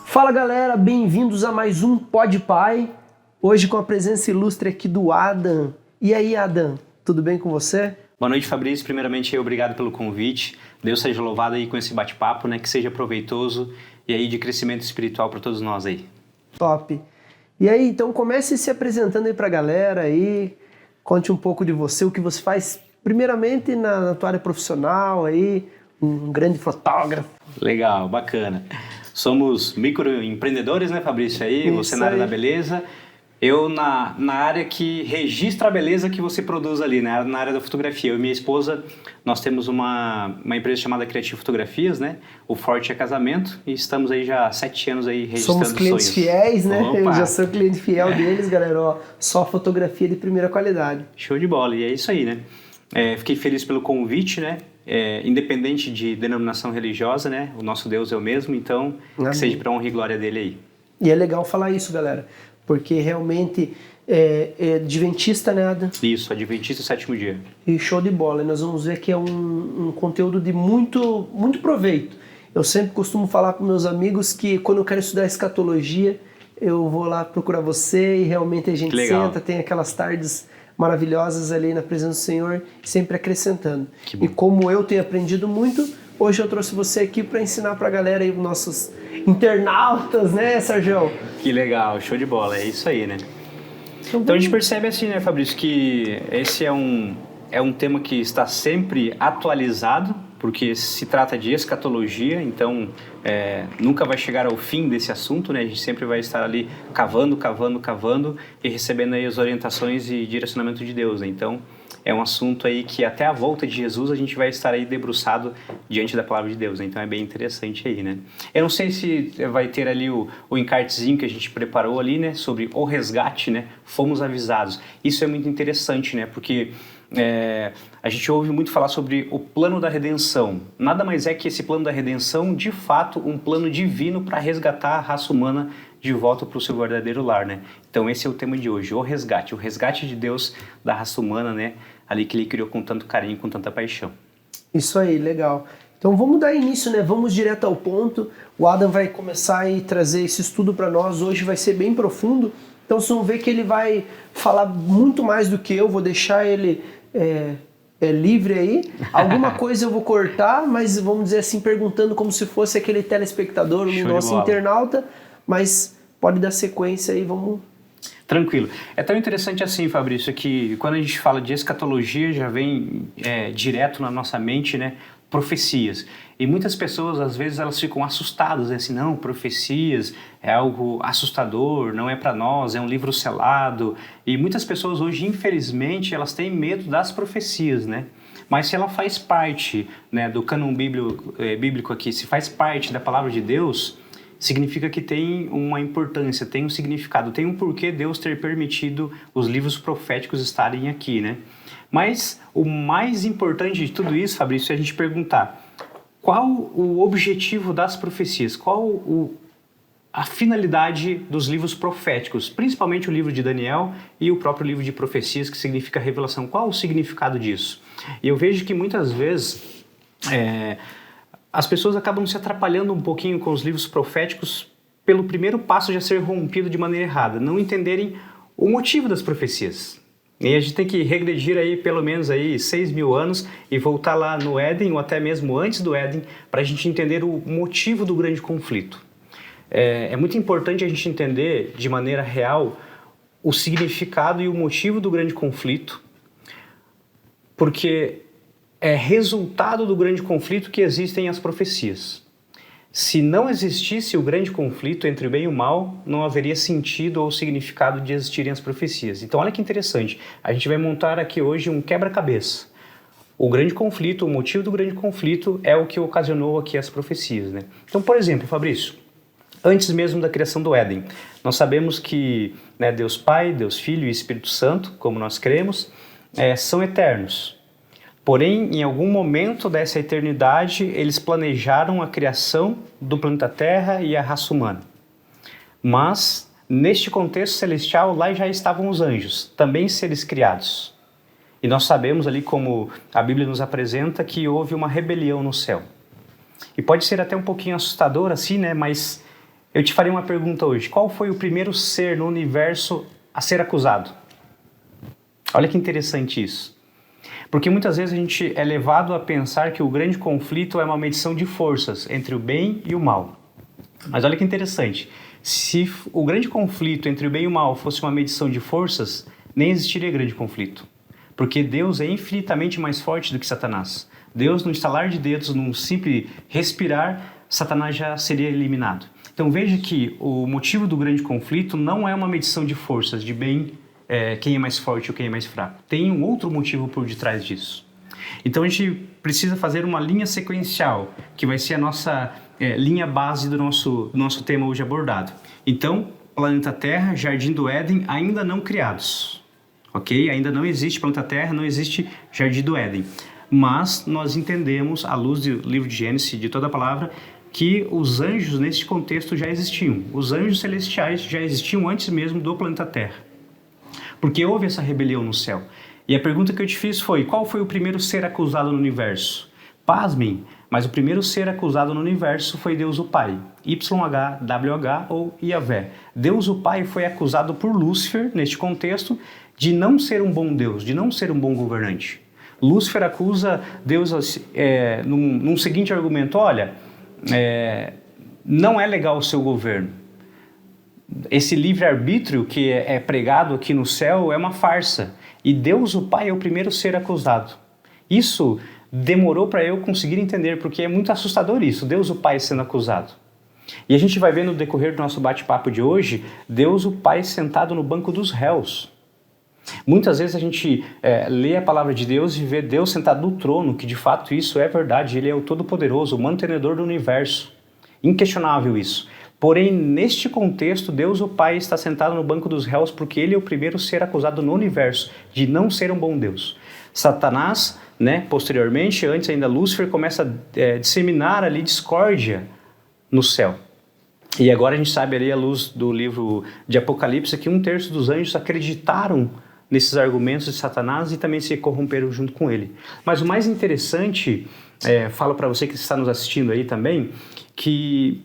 Fala galera, bem-vindos a mais um Pod Pai. Hoje com a presença ilustre aqui do Adam. E aí, Adam, tudo bem com você? Boa noite, Fabrício. Primeiramente, obrigado pelo convite. Deus seja louvado aí com esse bate-papo, né? Que seja proveitoso e aí de crescimento espiritual para todos nós aí. Top. E aí, então comece se apresentando aí pra galera aí. Conte um pouco de você, o que você faz primeiramente na tua área profissional aí, um grande fotógrafo. Legal, bacana. Somos microempreendedores, né, Fabrício? Aí, Isso você na área aí. da beleza, eu na área que registra a beleza que você produz ali, né? Na área da fotografia. Eu e minha esposa, nós temos uma empresa chamada Criativo Fotografias, né? O Forte é Casamento, e estamos aí já há 7 anos aí registrando Somos clientes sonhos. fiéis, né? Opa! Eu já sou cliente fiel deles, galera. Ó, só fotografia de primeira qualidade. Show de bola, e é isso aí, né? Fiquei feliz pelo convite, né? Independente de denominação religiosa, né? O nosso Deus é o mesmo, então Amém. que seja para honra e glória dele aí. E é legal falar isso, galera, porque realmente é adventista, né, Adam? Isso, Adventista sétimo dia. E show de bola. E nós vamos ver que é um conteúdo de muito proveito. Eu sempre costumo falar para meus amigos que quando eu quero estudar escatologia, eu vou lá procurar você e realmente a gente Legal. senta, tem aquelas tardes maravilhosas ali na presença do Senhor, sempre acrescentando. Que bom. E como eu tenho aprendido muito, hoje eu trouxe você aqui para ensinar para a galera aí, os nossos internautas, né, Sérgio? Que legal, show de bola, é isso aí, né? Então a gente percebe assim, né, Fabrício, que esse é um tema que está sempre atualizado, porque se trata de escatologia, então nunca vai chegar ao fim desse assunto, né? A gente sempre vai estar ali cavando e recebendo aí as orientações e direcionamento de Deus, né? Então é um assunto aí que até a volta de Jesus a gente vai estar aí debruçado diante da palavra de Deus, né? Então é bem interessante aí, né? Eu não sei se vai ter ali o encartezinho que a gente preparou ali, né? Sobre o resgate, né? Fomos avisados. Isso é muito interessante, né? Porque a gente ouve muito falar sobre o plano da redenção. Nada mais é que esse plano da redenção, de fato, um plano divino para resgatar a raça humana de volta para o seu verdadeiro lar, né? Então esse é o tema de hoje, o resgate de Deus da raça humana, né? Ali que ele criou com tanto carinho, com tanta paixão. Isso aí, legal. Então vamos dar início, né? Vamos direto ao ponto. O Adam vai começar a trazer esse estudo para nós. Hoje vai ser bem profundo. Então vocês vão ver que ele vai falar muito mais do que eu. Vou deixar ele livre aí. Alguma coisa eu vou cortar, mas vamos dizer assim, perguntando como se fosse aquele telespectador, o nosso internauta. Mas pode dar sequência aí, vamos... Tranquilo. É tão interessante assim, Fabrício, que quando a gente fala de escatologia, já vem direto na nossa mente, né, profecias. E muitas pessoas, às vezes, elas ficam assustadas, né, assim, não, profecias é algo assustador, não é para nós, é um livro selado. E muitas pessoas hoje, infelizmente, elas têm medo das profecias, né? Mas se ela faz parte, né, do cânon bíblico aqui, se faz parte da palavra de Deus, significa que tem uma importância, tem um significado, tem um porquê Deus ter permitido os livros proféticos estarem aqui, né? Mas o mais importante de tudo isso, Fabrício, é a gente perguntar qual o objetivo das profecias, qual a finalidade dos livros proféticos, principalmente o livro de Daniel e o próprio livro de profecias, que significa revelação. Qual o significado disso? E eu vejo que muitas vezes as pessoas acabam se atrapalhando um pouquinho com os livros proféticos pelo primeiro passo de ser rompido de maneira errada, não entenderem o motivo das profecias. E a gente tem que regredir aí pelo menos aí 6.000 anos e voltar lá no Éden ou até mesmo antes do Éden para a gente entender o motivo do grande conflito. É muito importante a gente entender de maneira real o significado e o motivo do grande conflito, porque é resultado do grande conflito que existem as profecias. Se não existisse o grande conflito entre o bem e o mal, não haveria sentido ou significado de existirem as profecias. Então olha que interessante, a gente vai montar aqui hoje um quebra-cabeça. O grande conflito, o motivo do grande conflito é o que ocasionou aqui as profecias, né? Então, por exemplo, Fabrício, antes mesmo da criação do Éden, nós sabemos que, né, Deus Pai, Deus Filho e Espírito Santo, como nós cremos, são eternos. Porém, em algum momento dessa eternidade, eles planejaram a criação do planeta Terra e a raça humana. Mas, neste contexto celestial, lá já estavam os anjos, também seres criados. E nós sabemos ali, como a Bíblia nos apresenta, que houve uma rebelião no céu. E pode ser até um pouquinho assustador assim, né? Mas eu te farei uma pergunta hoje. Qual foi o primeiro ser no universo a ser acusado? Olha que interessante isso. Porque muitas vezes a gente é levado a pensar que o grande conflito é uma medição de forças entre o bem e o mal. Mas olha que interessante. Se o grande conflito entre o bem e o mal fosse uma medição de forças, nem existiria grande conflito. Porque Deus é infinitamente mais forte do que Satanás. Deus, no estalar de dedos, num simples respirar, Satanás já seria eliminado. Então veja que o motivo do grande conflito não é uma medição de forças, de bem, quem é mais forte ou quem é mais fraco. Tem um outro motivo por detrás disso. Então a gente precisa fazer uma linha sequencial, que vai ser a nossa linha base do nosso tema hoje abordado. Então, planeta Terra, Jardim do Éden, ainda não criados. Ok? Ainda não existe planeta Terra, não existe Jardim do Éden. Mas nós entendemos, à luz do livro de Gênesis, de toda a palavra, que os anjos nesse contexto já existiam. Os anjos celestiais já existiam antes mesmo do planeta Terra. Porque houve essa rebelião no céu. E a pergunta que eu te fiz foi, qual foi o primeiro ser acusado no universo? Pasmem, mas o primeiro ser acusado no universo foi Deus o Pai. YHWH ou Yahvé. Deus o Pai foi acusado por Lúcifer, neste contexto, de não ser um bom Deus, de não ser um bom governante. Lúcifer acusa Deus num seguinte argumento, olha, não é legal o seu governo. Esse livre-arbítrio que é pregado aqui no céu é uma farsa. E Deus o Pai é o primeiro ser acusado. Isso demorou para eu conseguir entender, porque é muito assustador isso, Deus o Pai sendo acusado. E a gente vai ver no decorrer do nosso bate-papo de hoje, Deus o Pai sentado no banco dos réus. Muitas vezes a gente lê a palavra de Deus e vê Deus sentado no trono, que de fato isso é verdade, Ele é o Todo-Poderoso, o mantenedor do universo. Inquestionável isso. Porém, neste contexto, Deus o Pai está sentado no banco dos réus porque Ele é o primeiro ser acusado no universo de não ser um bom Deus. Satanás, posteriormente, antes ainda Lúcifer, começa a disseminar ali discórdia no céu. E agora a gente sabe ali, à luz do livro de Apocalipse, que 1/3 dos anjos acreditaram nesses argumentos de Satanás e também se corromperam junto com ele. Mas o mais interessante, falo para você que está nos assistindo aí também, que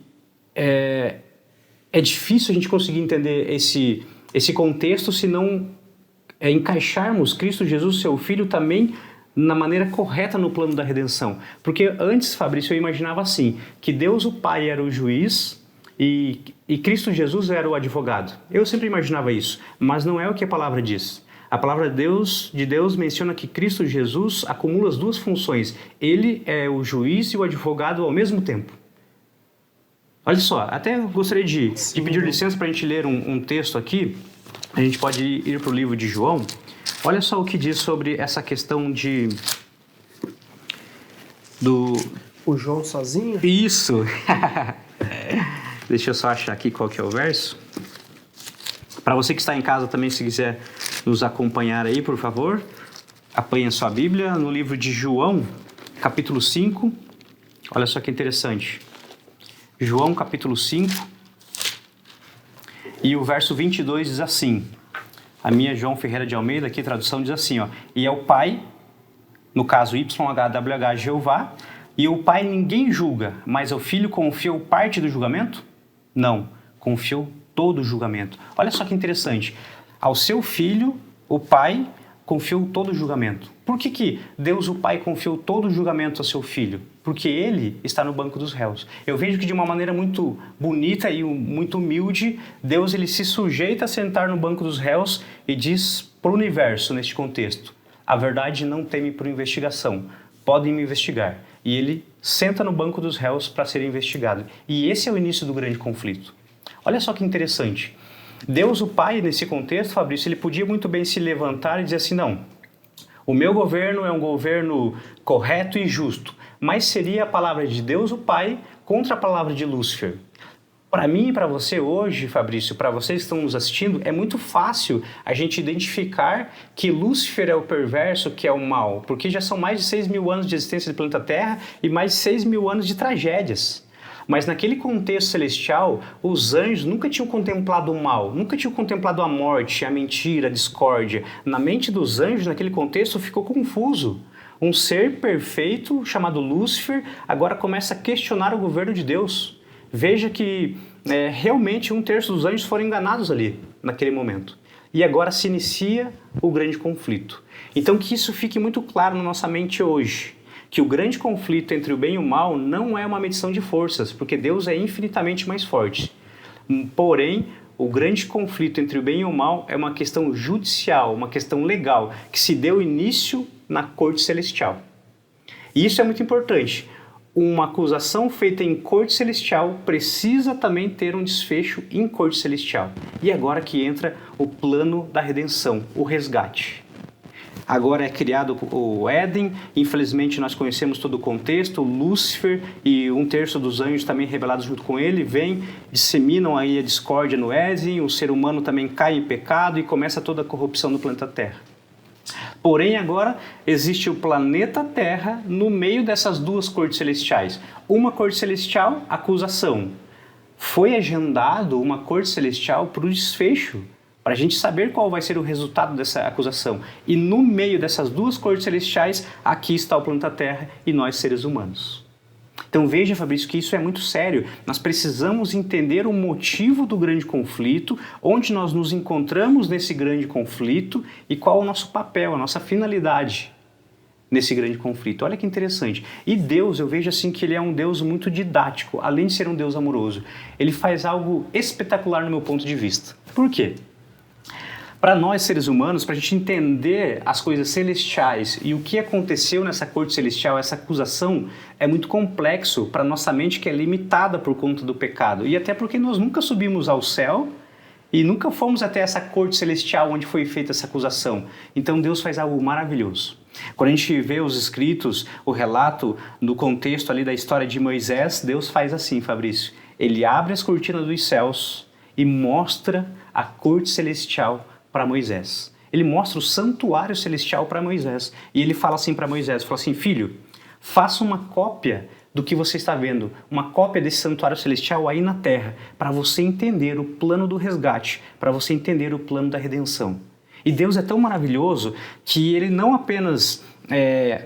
é difícil a gente conseguir entender esse contexto se não encaixarmos Cristo Jesus, seu Filho, também na maneira correta no plano da redenção. Porque antes, Fabrício, eu imaginava assim, que Deus o Pai era o juiz e Cristo Jesus era o advogado. Eu sempre imaginava isso, mas não é o que a palavra diz. A palavra de Deus menciona que Cristo Jesus acumula as duas funções. Ele é o juiz e o advogado ao mesmo tempo. Olha só, até gostaria de pedir licença para a gente ler um texto aqui. A gente pode ir para o livro de João. Olha só o que diz sobre essa questão O João sozinho? Isso! Deixa eu só achar aqui qual que é o verso. Para você que está em casa também, se quiser nos acompanhar aí, por favor, apanhe a sua Bíblia no livro de João, capítulo 5. Olha só que interessante. João, capítulo 5, e o verso 22 diz assim, a minha João Ferreira de Almeida, aqui a tradução diz assim, e é o Pai, no caso YHWH, Jeová, e o Pai ninguém julga, mas o Filho confiou parte do julgamento? Não, confiou todo o julgamento. Olha só que interessante, ao seu Filho, o Pai confiou todo o julgamento. Por que Deus o Pai confiou todo o julgamento ao seu Filho? Porque Ele está no banco dos réus. Eu vejo que de uma maneira muito bonita e muito humilde, Deus ele se sujeita a sentar no banco dos réus e diz para o universo, neste contexto, a verdade não teme por investigação, podem me investigar. E Ele senta no banco dos réus para ser investigado. E esse é o início do grande conflito. Olha só que interessante. Deus, o Pai, nesse contexto, Fabrício, ele podia muito bem se levantar e dizer assim, não, o meu governo é um governo correto e justo, mas seria a palavra de Deus, o Pai, contra a palavra de Lúcifer. Para mim e para você hoje, Fabrício, para vocês que estão nos assistindo, é muito fácil a gente identificar que Lúcifer é o perverso, que é o mal, porque já são mais de 6 mil anos de existência do planeta Terra e mais de 6 mil anos de tragédias. Mas naquele contexto celestial, os anjos nunca tinham contemplado o mal, nunca tinham contemplado a morte, a mentira, a discórdia. Na mente dos anjos, naquele contexto, ficou confuso. Um ser perfeito, chamado Lúcifer, agora começa a questionar o governo de Deus. Veja que realmente 1/3 dos anjos foram enganados ali, naquele momento. E agora se inicia o grande conflito. Então que isso fique muito claro na nossa mente hoje, que o grande conflito entre o bem e o mal não é uma medição de forças, porque Deus é infinitamente mais forte. Porém, o grande conflito entre o bem e o mal é uma questão judicial, uma questão legal, que se deu início na corte celestial. E isso é muito importante. Uma acusação feita em corte celestial precisa também ter um desfecho em corte celestial. E agora que entra o plano da redenção, o resgate. Agora é criado o Éden, infelizmente nós conhecemos todo o contexto, Lúcifer e 1/3 dos anjos também rebelados junto com ele, vêm, disseminam aí a discórdia no Éden, o ser humano também cai em pecado e começa toda a corrupção do planeta Terra. Porém, agora existe o planeta Terra no meio dessas duas cortes celestiais. Uma corte celestial, acusação. Foi agendado uma corte celestial para o desfecho, para a gente saber qual vai ser o resultado dessa acusação. E no meio dessas duas cortes celestiais, aqui está o planeta Terra e nós, seres humanos. Então veja, Fabrício, que isso é muito sério. Nós precisamos entender o motivo do grande conflito, onde nós nos encontramos nesse grande conflito e qual é o nosso papel, a nossa finalidade nesse grande conflito. Olha que interessante. E Deus, eu vejo assim que ele é um Deus muito didático, além de ser um Deus amoroso. Ele faz algo espetacular no meu ponto de vista. Por quê? Para nós, seres humanos, para a gente entender as coisas celestiais e o que aconteceu nessa corte celestial, essa acusação, é muito complexo para nossa mente, que é limitada por conta do pecado. E até porque nós nunca subimos ao céu e nunca fomos até essa corte celestial onde foi feita essa acusação. Então Deus faz algo maravilhoso. Quando a gente vê os escritos, o relato no contexto ali da história de Moisés, Deus faz assim, Fabrício. Ele abre as cortinas dos céus e mostra a corte celestial para Moisés. Ele mostra o santuário celestial para Moisés. E ele fala assim para Moisés, fala assim, filho, faça uma cópia do que você está vendo, uma cópia desse santuário celestial aí na terra, para você entender o plano do resgate, para você entender o plano da redenção. E Deus é tão maravilhoso que ele não apenas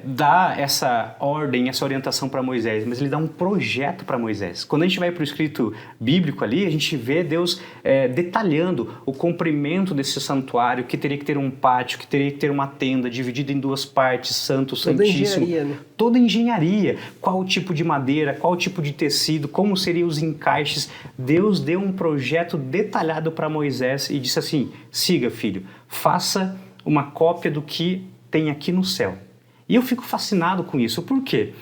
dá essa ordem, essa orientação para Moisés, mas ele dá um projeto para Moisés. Quando a gente vai para o escrito bíblico ali, a gente vê Deus detalhando o comprimento desse santuário, que teria que ter um pátio, que teria que ter uma tenda dividida em duas partes, santo, santíssimo. Engenharia, né? Toda engenharia, qual o tipo de madeira, qual o tipo de tecido, como seriam os encaixes. Deus deu um projeto detalhado para Moisés e disse assim, siga, filho, faça uma cópia do que tem aqui no céu. E eu fico fascinado com isso, por quê?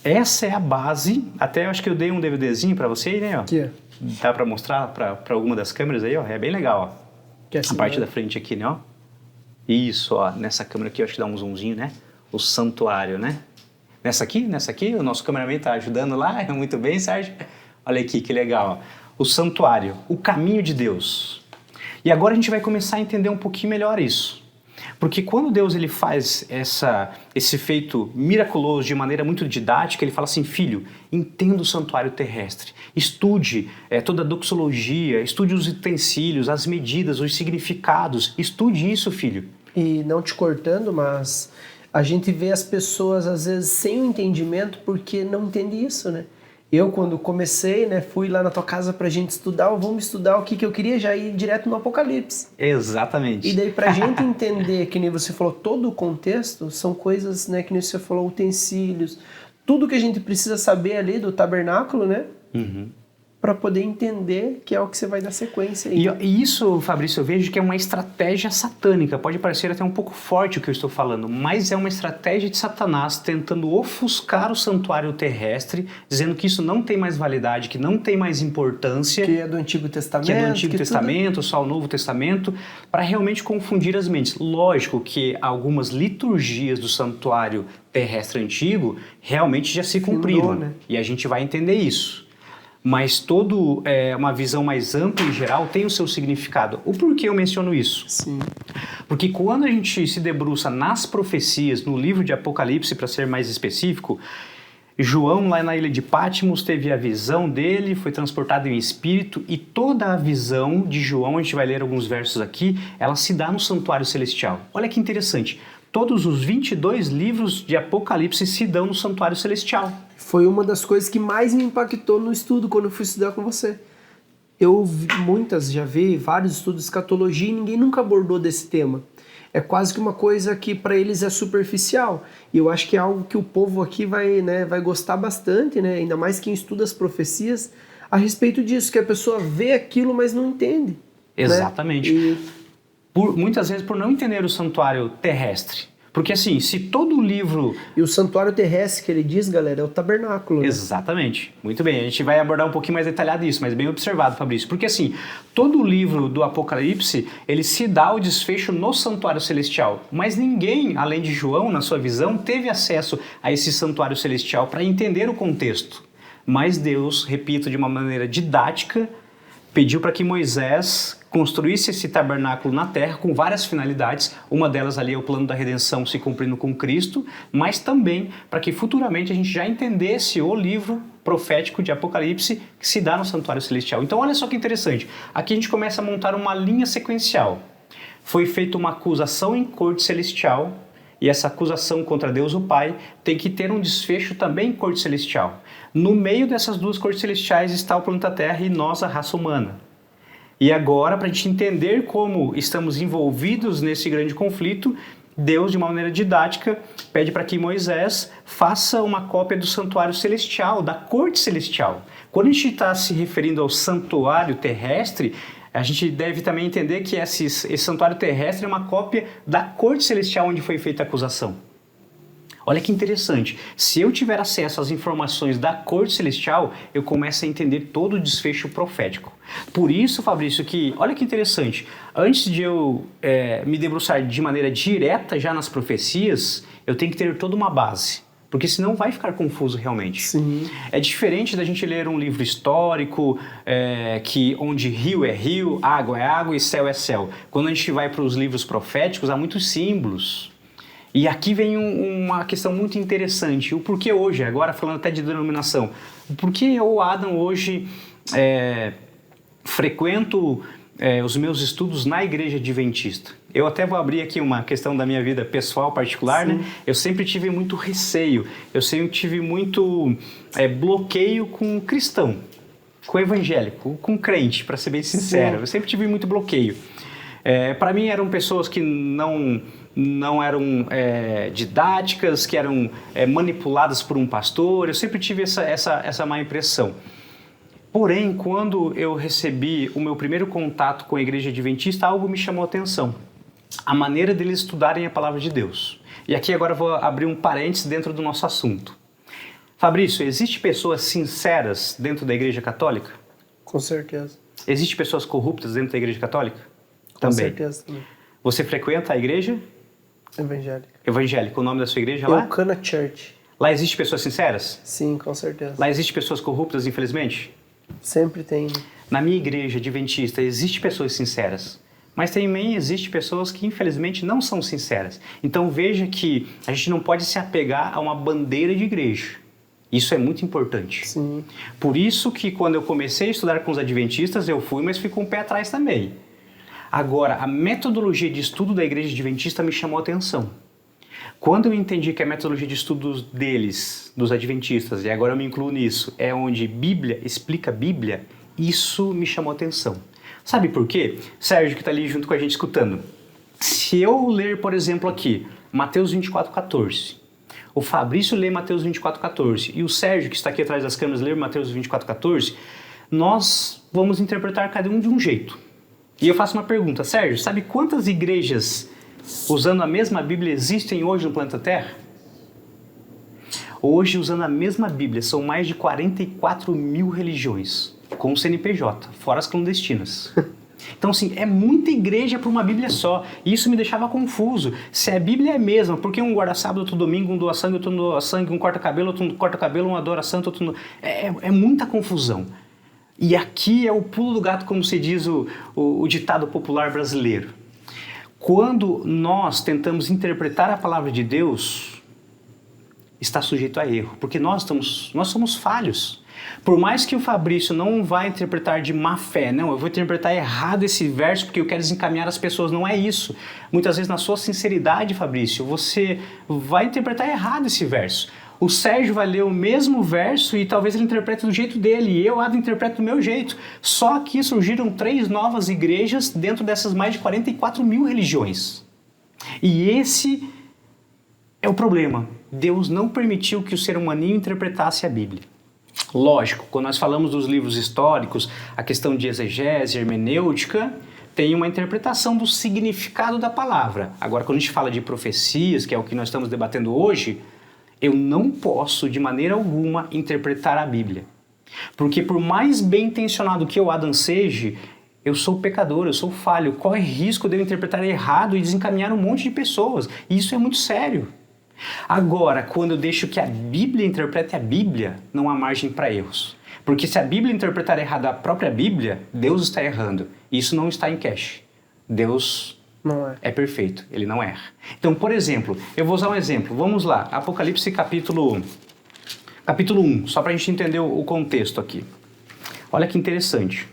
Essa é a base, até eu acho que eu dei um DVDzinho para você, né? Ó. Que é? Dá para mostrar para alguma das câmeras aí, ó, é bem legal, ó. Que é assim, a parte né? da frente aqui, né? Ó. Isso, ó, nessa câmera aqui, eu acho que dá um zoomzinho, né? O santuário, né? Nessa aqui, o nosso cameraman tá ajudando lá, muito bem, Sérgio? Olha aqui, que legal, ó. O santuário, o caminho de Deus. E agora a gente vai começar a entender um pouquinho melhor isso. Porque quando Deus ele faz esse feito miraculoso de maneira muito didática, ele fala assim, filho, entenda o santuário terrestre, estude toda a doxologia, estude os utensílios, as medidas, os significados, estude isso, filho. E não te cortando, mas a gente vê as pessoas às vezes sem o entendimento porque não entende isso, né? Eu, quando comecei, né, fui lá na tua casa pra gente estudar, vamos estudar o que eu queria, já ir direto no Apocalipse. Exatamente. E daí pra gente entender, que nem você falou, todo o contexto, são coisas, né, que nem você falou, utensílios, tudo que a gente precisa saber ali do tabernáculo, né? Uhum. Para poder entender que é o que você vai dar sequência aí. E isso, Fabrício, eu vejo que é uma estratégia satânica. Pode parecer até um pouco forte o que eu estou falando, mas é uma estratégia de Satanás tentando ofuscar o santuário terrestre, dizendo que isso não tem mais validade, que não tem mais importância. Que é do Antigo Testamento. Que é do Antigo Testamento, só o Novo Testamento, para realmente confundir as mentes. Lógico que algumas liturgias do santuário terrestre antigo realmente já se cumpriram, né? E a gente vai entender isso. mas uma visão mais ampla e geral tem o seu significado. O porquê eu menciono isso? Sim. Porque quando a gente se debruça nas profecias, no livro de Apocalipse, para ser mais específico, João, lá na ilha de Patmos, teve a visão dele, foi transportado em espírito, e toda a visão de João, a gente vai ler alguns versos aqui, ela se dá no santuário celestial. Olha que interessante, todos os 22 livros de Apocalipse se dão no santuário celestial. Foi uma das coisas que mais me impactou no estudo quando eu fui estudar com você. Eu já vi vários estudos de escatologia e ninguém nunca abordou desse tema. É quase que uma coisa que para eles é superficial. E eu acho que é algo que o povo aqui vai gostar bastante, né? Ainda mais quem estuda as profecias, a respeito disso, que a pessoa vê aquilo, mas não entende. Exatamente. Né? Muitas vezes por não entender o santuário terrestre. Porque assim, se todo o livro... E o santuário terrestre que ele diz, galera, é o tabernáculo. Né? Exatamente. Muito bem, a gente vai abordar um pouquinho mais detalhado isso, mas bem observado, Fabrício. Porque assim, todo o livro do Apocalipse, ele se dá o desfecho no santuário celestial. Mas ninguém, além de João, na sua visão, teve acesso a esse santuário celestial para entender o contexto. Mas Deus, repito, de uma maneira didática, pediu para que Moisés construísse esse tabernáculo na terra com várias finalidades. Uma delas ali é o plano da redenção se cumprindo com Cristo, mas também para que futuramente a gente já entendesse o livro profético de Apocalipse que se dá no santuário celestial. Então olha só que interessante, aqui a gente começa a montar uma linha sequencial. Foi feita uma acusação em corte celestial, e essa acusação contra Deus o Pai tem que ter um desfecho também em corte celestial. No meio dessas duas cortes celestiais está o planeta Terra e nós, a raça humana. E agora, para a gente entender como estamos envolvidos nesse grande conflito, Deus, de uma maneira didática, pede para que Moisés faça uma cópia do santuário celestial, da corte celestial. Quando a gente está se referindo ao santuário terrestre, a gente deve também entender que esse santuário terrestre é uma cópia da corte celestial onde foi feita a acusação. Olha que interessante, se eu tiver acesso às informações da corte celestial, eu começo a entender todo o desfecho profético. Por isso, Fabrício, olha que interessante, antes de eu me debruçar de maneira direta já nas profecias, eu tenho que ter toda uma base. Porque senão vai ficar confuso realmente. Sim. É diferente da gente ler um livro histórico, onde rio é rio, água é água e céu é céu. Quando a gente vai para os livros proféticos, há muitos símbolos. E aqui vem uma questão muito interessante. O porquê hoje, agora falando até de denominação, o porquê eu, Adam, hoje frequento os meus estudos na igreja adventista. Eu até vou abrir aqui uma questão da minha vida pessoal particular, né? Eu sempre tive muito receio, eu sempre tive muito bloqueio com cristão, com evangélico, com crente, para ser bem sincero. Sim. Eu sempre tive muito bloqueio. Para mim eram pessoas que não eram didáticas, que eram manipuladas por um pastor. Eu sempre tive essa má impressão. Porém, quando eu recebi o meu primeiro contato com a igreja adventista, algo me chamou a atenção. A maneira deles estudarem a palavra de Deus. E aqui agora eu vou abrir um parênteses dentro do nosso assunto. Fabrício, existem pessoas sinceras dentro da igreja católica? Com certeza. Existem pessoas corruptas dentro da igreja católica? Com certeza também. Você frequenta a igreja? Evangélica. Evangélica. O nome da sua igreja lá? Eucana Church. Lá existem pessoas sinceras? Sim, com certeza. Lá existem pessoas corruptas, infelizmente? Sempre tem. Na minha igreja adventista existem pessoas sinceras, mas também existem pessoas que infelizmente não são sinceras. Então veja que a gente não pode se apegar a uma bandeira de igreja. Isso é muito importante. Sim. Por isso que quando eu comecei a estudar com os adventistas, eu fui, mas fui com o pé atrás também. Agora, a metodologia de estudo da igreja adventista me chamou a atenção. Quando eu entendi que a metodologia de estudos deles, dos adventistas, e agora eu me incluo nisso, é onde Bíblia explica Bíblia, isso me chamou a atenção. Sabe por quê? Sérgio, que está ali junto com a gente escutando. Se eu ler, por exemplo, aqui, Mateus 24:14, o Fabrício lê Mateus 24:14 e o Sérgio, que está aqui atrás das câmeras, lê Mateus 24:14, nós vamos interpretar cada um de um jeito. E eu faço uma pergunta, Sérgio, sabe quantas igrejas usando a mesma Bíblia existem hoje no planeta Terra? Hoje, usando a mesma Bíblia, são mais de 44 mil religiões, com o CNPJ, fora as clandestinas. Então, assim, é muita igreja para uma Bíblia só. E isso me deixava confuso. Se a Bíblia é a mesma, por que um guarda sábado, outro domingo, um doa sangue, outro não doa sangue, um corta cabelo, outro não corta cabelo, um adora santo, outro não... É muita confusão. E aqui é o pulo do gato, como se diz o ditado popular brasileiro. Quando nós tentamos interpretar a palavra de Deus, está sujeito a erro, porque nós somos falhos. Por mais que o Fabrício não vá interpretar de má fé, não, eu vou interpretar errado esse verso porque eu quero desencaminhar as pessoas, não é isso. Muitas vezes na sua sinceridade, Fabrício, você vai interpretar errado esse verso. O Sérgio vai ler o mesmo verso e talvez ele interprete do jeito dele, e eu, Adam, interpreto do meu jeito. Só que surgiram 3 novas igrejas dentro dessas mais de 44 mil religiões. E esse é o problema. Deus não permitiu que o ser humaninho interpretasse a Bíblia. Lógico, quando nós falamos dos livros históricos, a questão de exegese, hermenêutica, tem uma interpretação do significado da palavra. Agora, quando a gente fala de profecias, que é o que nós estamos debatendo hoje, eu não posso, de maneira alguma, interpretar a Bíblia. Porque por mais bem intencionado que eu, Adam, seja, eu sou pecador, eu sou falho. Qual é o risco de eu interpretar errado e desencaminhar um monte de pessoas? E isso é muito sério. Agora, quando eu deixo que a Bíblia interprete a Bíblia, não há margem para erros. Porque se a Bíblia interpretar errado a própria Bíblia, Deus está errando. Isso não está em cash. Deus não é perfeito, ele não erra. Então, por exemplo, eu vou usar um exemplo. Vamos lá, Apocalipse capítulo 1, só para a gente entender o contexto aqui. Olha que interessante.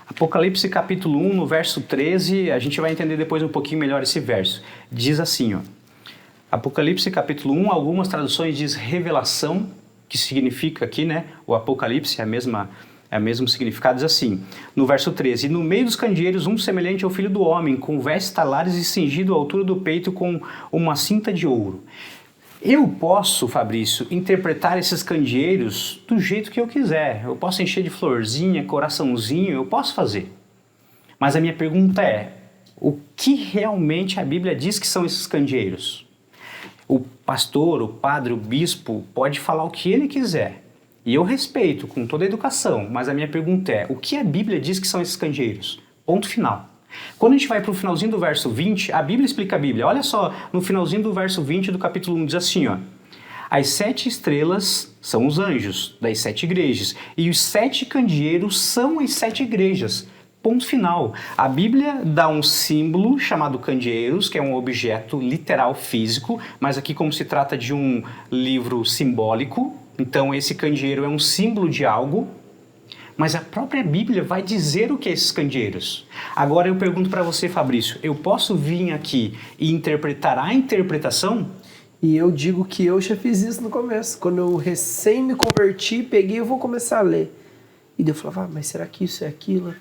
Apocalipse capítulo 1, no verso 13, a gente vai entender depois um pouquinho melhor esse verso. Diz assim, ó. Apocalipse capítulo 1, algumas traduções diz revelação, que significa aqui, né? O Apocalipse é o mesmo significado, diz assim, no verso 13, e no meio dos candeeiros um semelhante ao filho do homem, com vestes talares e cingido à altura do peito com uma cinta de ouro. Eu posso, Fabrício, interpretar esses candeeiros do jeito que eu quiser. Eu posso encher de florzinha, coraçãozinho, eu posso fazer. Mas a minha pergunta é, o que realmente a Bíblia diz que são esses candeeiros? O pastor, o padre, o bispo pode falar o que ele quiser. E eu respeito com toda a educação, mas a minha pergunta é, o que a Bíblia diz que são esses candeeiros? Ponto final. Quando a gente vai para o finalzinho do verso 20, a Bíblia explica a Bíblia. Olha só, no finalzinho do verso 20 do capítulo 1 diz assim, ó. As 7 estrelas são os anjos das 7 igrejas e os 7 candeeiros são as 7 igrejas. Ponto final. A Bíblia dá um símbolo chamado candeeiros, que é um objeto literal físico, mas aqui como se trata de um livro simbólico, então esse candeeiro é um símbolo de algo, mas a própria Bíblia vai dizer o que é esses candeeiros. Agora eu pergunto para você, Fabrício, eu posso vir aqui e interpretar a interpretação? E eu digo que eu já fiz isso no começo. Quando eu recém me converti, peguei e vou começar a ler. E daí eu falava, mas será que isso é aquilo?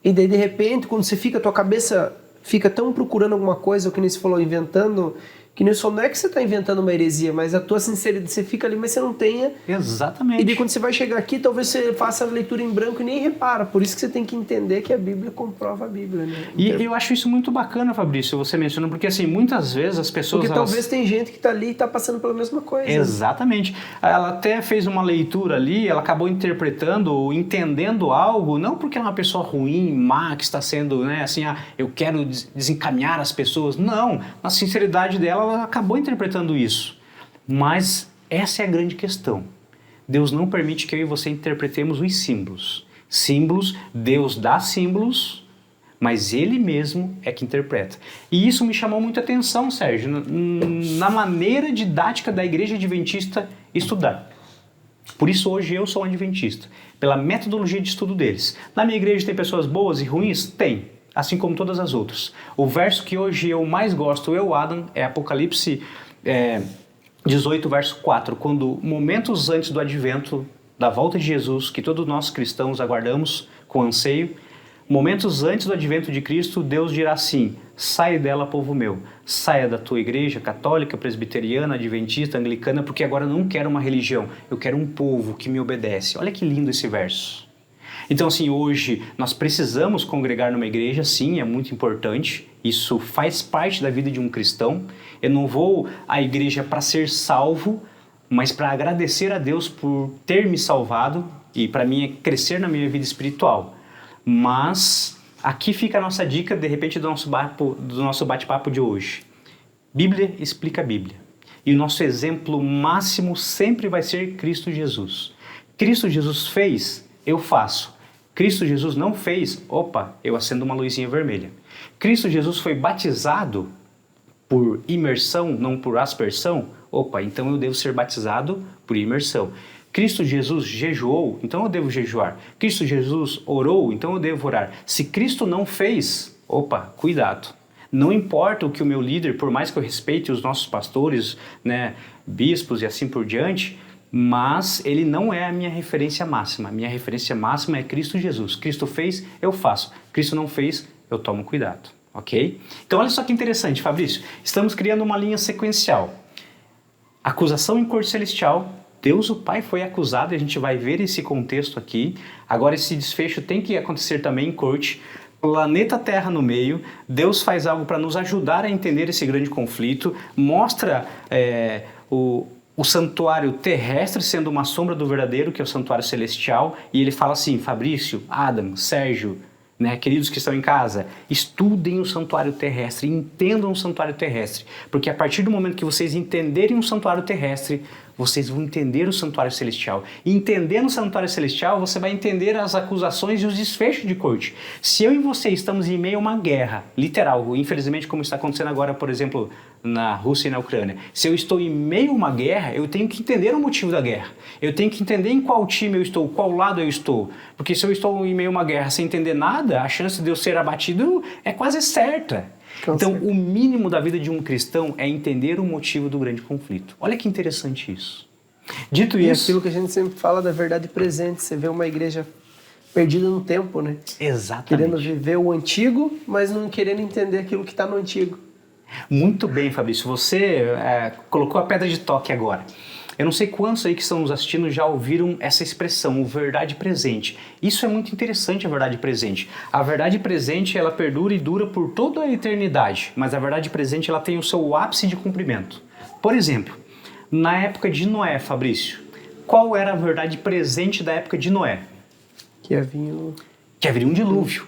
E daí de repente, quando você fica, tua cabeça fica tão procurando alguma coisa, ou que nem você falou, inventando... Que nem não é que você está inventando uma heresia, mas a tua sinceridade, você fica ali, mas você não tenha. Exatamente. E daí quando você vai chegar aqui, talvez você faça a leitura em branco e nem repara. Por isso que você tem que entender que a Bíblia comprova a Bíblia, né? E eu acho isso muito bacana, Fabrício, você mencionou, porque assim, muitas vezes as pessoas... Porque talvez tem gente que está ali e está passando pela mesma coisa. Exatamente. Ela até fez uma leitura ali, ela acabou interpretando ou entendendo algo, não porque ela é uma pessoa ruim, má, que está sendo, né, assim, eu quero desencaminhar as pessoas. Não, na sinceridade dela, ela acabou interpretando isso. Mas essa é a grande questão. Deus não permite que eu e você interpretemos os símbolos. Símbolos, Deus dá símbolos, mas Ele mesmo é que interpreta. E isso me chamou muita atenção, Sérgio, na maneira didática da Igreja Adventista estudar. Por isso hoje eu sou um adventista, pela metodologia de estudo deles. Na minha igreja tem pessoas boas e ruins? Tem. Assim como todas as outras. O verso que hoje eu mais gosto, eu, Adam, é Apocalipse 18, verso 4, quando momentos antes do advento, da volta de Jesus, que todos nós cristãos aguardamos com anseio, momentos antes do advento de Cristo, Deus dirá assim, sai dela, povo meu, saia da tua igreja católica, presbiteriana, adventista, anglicana, porque agora eu não quero uma religião, eu quero um povo que me obedece. Olha que lindo esse verso. Então, assim, hoje nós precisamos congregar numa igreja, sim, é muito importante. Isso faz parte da vida de um cristão. Eu não vou à igreja para ser salvo, mas para agradecer a Deus por ter me salvado e para mim é crescer na minha vida espiritual. Mas aqui fica a nossa dica, de repente, do nosso bate-papo de hoje. Bíblia explica a Bíblia. E o nosso exemplo máximo sempre vai ser Cristo Jesus. Cristo Jesus fez, eu faço. Cristo Jesus não fez, opa, eu acendo uma luzinha vermelha. Cristo Jesus foi batizado por imersão, não por aspersão, opa, então eu devo ser batizado por imersão. Cristo Jesus jejuou, então eu devo jejuar. Cristo Jesus orou, então eu devo orar. Se Cristo não fez, opa, cuidado. Não importa o que o meu líder, por mais que eu respeite os nossos pastores, né, bispos e assim por diante, mas ele não é a minha referência máxima. A minha referência máxima é Cristo Jesus. Cristo fez, eu faço. Cristo não fez, eu tomo cuidado. Ok? Então olha só que interessante, Fabrício. Estamos criando uma linha sequencial. Acusação em corte celestial. Deus o Pai foi acusado, e a gente vai ver esse contexto aqui. Agora esse desfecho tem que acontecer também em corte. Planeta Terra no meio, Deus faz algo para nos ajudar a entender esse grande conflito, mostra o santuário terrestre sendo uma sombra do verdadeiro, que é o santuário celestial, e ele fala assim, Fabrício, Adam, Sérgio, né, queridos que estão em casa, estudem o santuário terrestre, entendam o santuário terrestre, porque a partir do momento que vocês entenderem o santuário terrestre, vocês vão entender o santuário celestial. E entendendo o santuário celestial, você vai entender as acusações e os desfechos de corte. Se eu e você estamos em meio a uma guerra, literal, infelizmente como está acontecendo agora, por exemplo, na Rússia e na Ucrânia, se eu estou em meio a uma guerra, eu tenho que entender o motivo da guerra. Eu tenho que entender em qual time eu estou, qual lado eu estou. Porque se eu estou em meio a uma guerra sem entender nada, a chance de eu ser abatido é quase certa. Então, o mínimo da vida de um cristão é entender o motivo do grande conflito. Olha que interessante isso. Dito isso... aquilo que a gente sempre fala da verdade presente. Você vê uma igreja perdida no tempo, né? Exatamente. Querendo viver o antigo, mas não querendo entender aquilo que está no antigo. Muito bem, Fabrício. Você colocou a pedra de toque agora. Eu não sei quantos aí que estão nos assistindo já ouviram essa expressão, o verdade presente. Isso é muito interessante, a verdade presente. A verdade presente, ela perdura e dura por toda a eternidade, mas a verdade presente, ela tem o seu ápice de cumprimento. Por exemplo, na época de Noé, Fabrício, qual era a verdade presente da época de Noé? Que haveria um dilúvio.